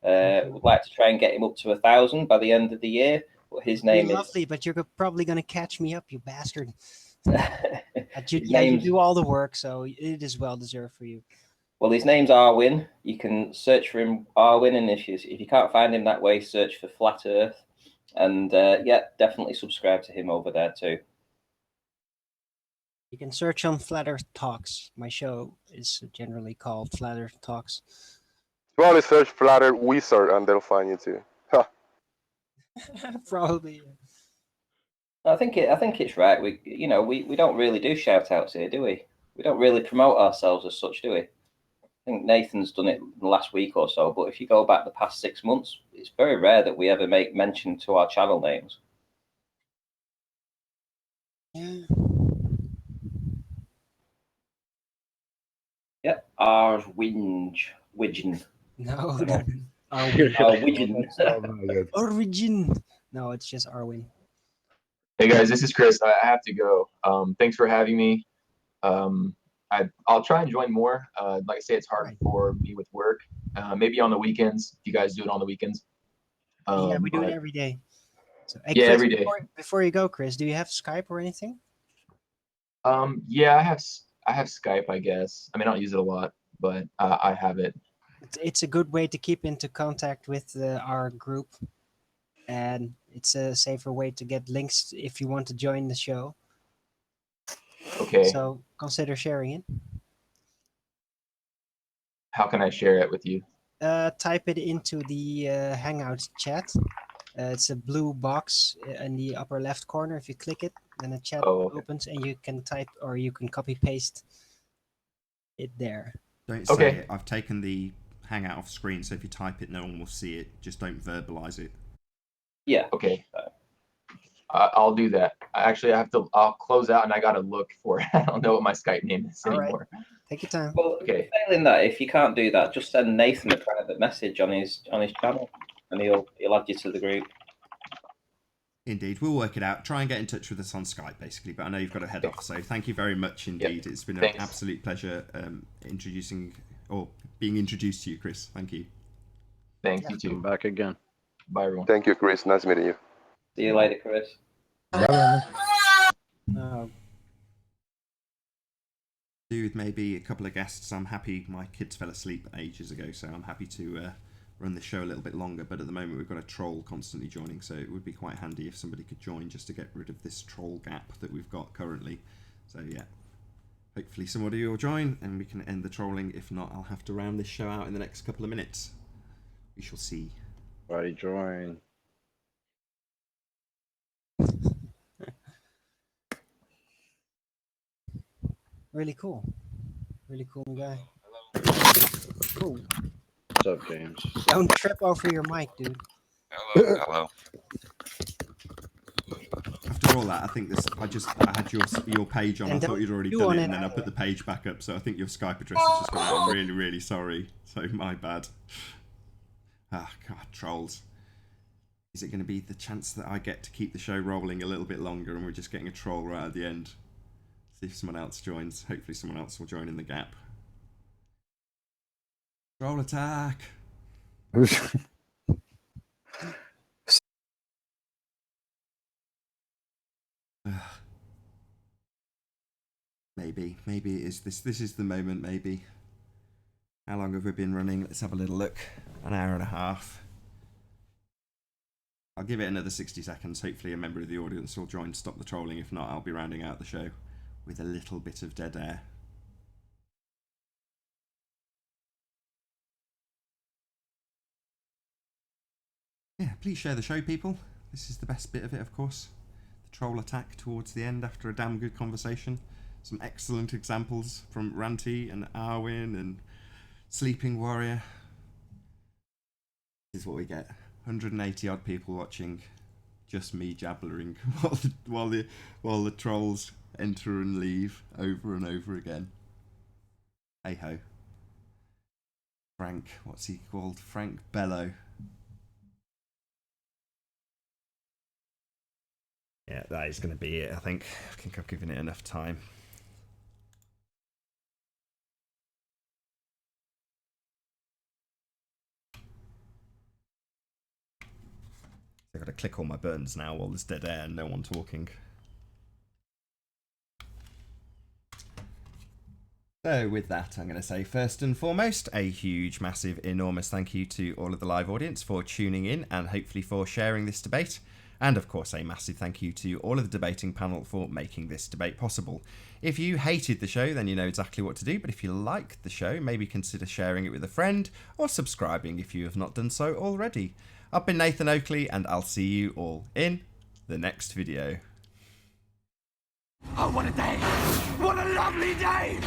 Speaker 6: Would like to try and get him up to 1,000 by the end of the year. But his name is
Speaker 3: lovely, but you're probably going to catch me up, you bastard. You do all the work, so it is well deserved for you.
Speaker 6: Well, his name's Arwin. You can search for him, Arwin, and if you can't find him that way, search for Flat Earth. And yeah, definitely subscribe to him over there too.
Speaker 3: You can search on Flat Earth Talks. My show is generally called Flat Earth Talks.
Speaker 7: Probably search Flat Earth Wizard and they'll find you too.
Speaker 3: Probably.
Speaker 6: I think it's right. We don't really do shout outs here, do we? We don't really promote ourselves as such, do we? I think Nathan's done it the last week or so, but if you go back the past 6 months, it's very rare that we ever make mention to our channel names.
Speaker 3: Yeah.
Speaker 6: Yep. Widgeon.
Speaker 3: No.
Speaker 6: Widgeon.
Speaker 3: Origin. No, it's just Arwin.
Speaker 11: Hey guys, this is Chris. I have to go. Thanks for having me. I'll try and join more. Like I say, it's hard for me with work. Maybe on the weekends, if you guys do it on the weekends.
Speaker 3: Yeah, we do it every day. So, hey,
Speaker 11: yeah,
Speaker 3: Chris,
Speaker 11: every day.
Speaker 3: Before you go, Chris, do you have Skype or anything?
Speaker 11: Yeah, I have Skype, I guess. I mean, I don't use it a lot, but I have it.
Speaker 3: It's a good way to keep into contact with our group, and it's a safer way to get links if you want to join the show.
Speaker 11: Okay.
Speaker 3: So consider sharing it.
Speaker 11: How can I share it with you?
Speaker 3: Type it into the Hangout chat. It's a blue box in the upper left corner. If you click it, then a chat opens, and you can type or you can copy paste it there.
Speaker 2: Don't say it. I've taken the Hangout off screen, so if you type it, no one will see it. Just don't verbalize it.
Speaker 6: Yeah.
Speaker 11: Okay. I'll do that. Actually, I'll close out and I gotta look for it. I don't know what my Skype name is anymore.
Speaker 3: Right. Take your time.
Speaker 6: Well, failing that, if you can't do that, just send Nathan a private message on his channel, and he'll add you to the group.
Speaker 2: Indeed, we'll work it out. Try and get in touch with us on Skype, basically. But I know you've got to head off, so thank you very much indeed. It's been an absolute pleasure being introduced to you, Chris. Thank you.
Speaker 11: Thanks, you too.
Speaker 10: Back again.
Speaker 11: Bye, everyone.
Speaker 7: Thank you, Chris. Nice meeting you.
Speaker 6: See you later, Chris.
Speaker 2: With maybe a couple of guests, I'm happy. My kids fell asleep ages ago, so I'm happy to run the show a little bit longer. But at the moment, we've got a troll constantly joining, so it would be quite handy if somebody could join just to get rid of this troll gap that we've got currently. So yeah, hopefully somebody will join and we can end the trolling. If not, I'll have to round this show out in the next couple of minutes. We shall see.
Speaker 10: Everybody join.
Speaker 3: Really cool. Really cool guy. Cool.
Speaker 10: What's up, James?
Speaker 3: Don't trip over your mic, dude.
Speaker 5: Hello.
Speaker 2: After all that, I think this. I had your page on.
Speaker 3: And
Speaker 2: I thought you'd already
Speaker 3: you
Speaker 2: done
Speaker 3: on
Speaker 2: it,
Speaker 3: it
Speaker 2: and then I put the page back up. So I think your Skype address has just gone out. I'm really, really sorry. So my bad. Ah, God, trolls. Is it going to be the chance that I get to keep the show rolling a little bit longer, and we're just getting a troll right at the end? See if someone else joins. Hopefully, someone else will join in the gap. Troll attack. Maybe it is this. This is the moment. Maybe. How long have we been running? Let's have a little look. An hour and a half. I'll give it another 60 seconds. Hopefully, a member of the audience will join to stop the trolling. If not, I'll be rounding out the show with a little bit of dead air. Yeah, please share the show, people. This is the best bit of it, of course. The troll attack towards the end after a damn good conversation. Some excellent examples from Ranty and Arwin and Sleeping Warrior. This is what we get. 180 odd people watching. Just me jabbering while the trolls enter and leave over and over again. Hey ho. Frank, what's he called? Frank Bello. Yeah, that is going to be it, I think. I think I've given it enough time. I've got to click all my buttons now while there's dead air and no one talking. So with that, I'm going to say first and foremost, a huge, massive, enormous thank you to all of the live audience for tuning in and hopefully for sharing this debate. And of course, a massive thank you to all of the debating panel for making this debate possible. If you hated the show, then you know exactly what to do. But if you liked the show, maybe consider sharing it with a friend or subscribing if you have not done so already. I've been Nathan Oakley, and I'll see you all in the next video.
Speaker 13: Oh, what a day! What a lovely day!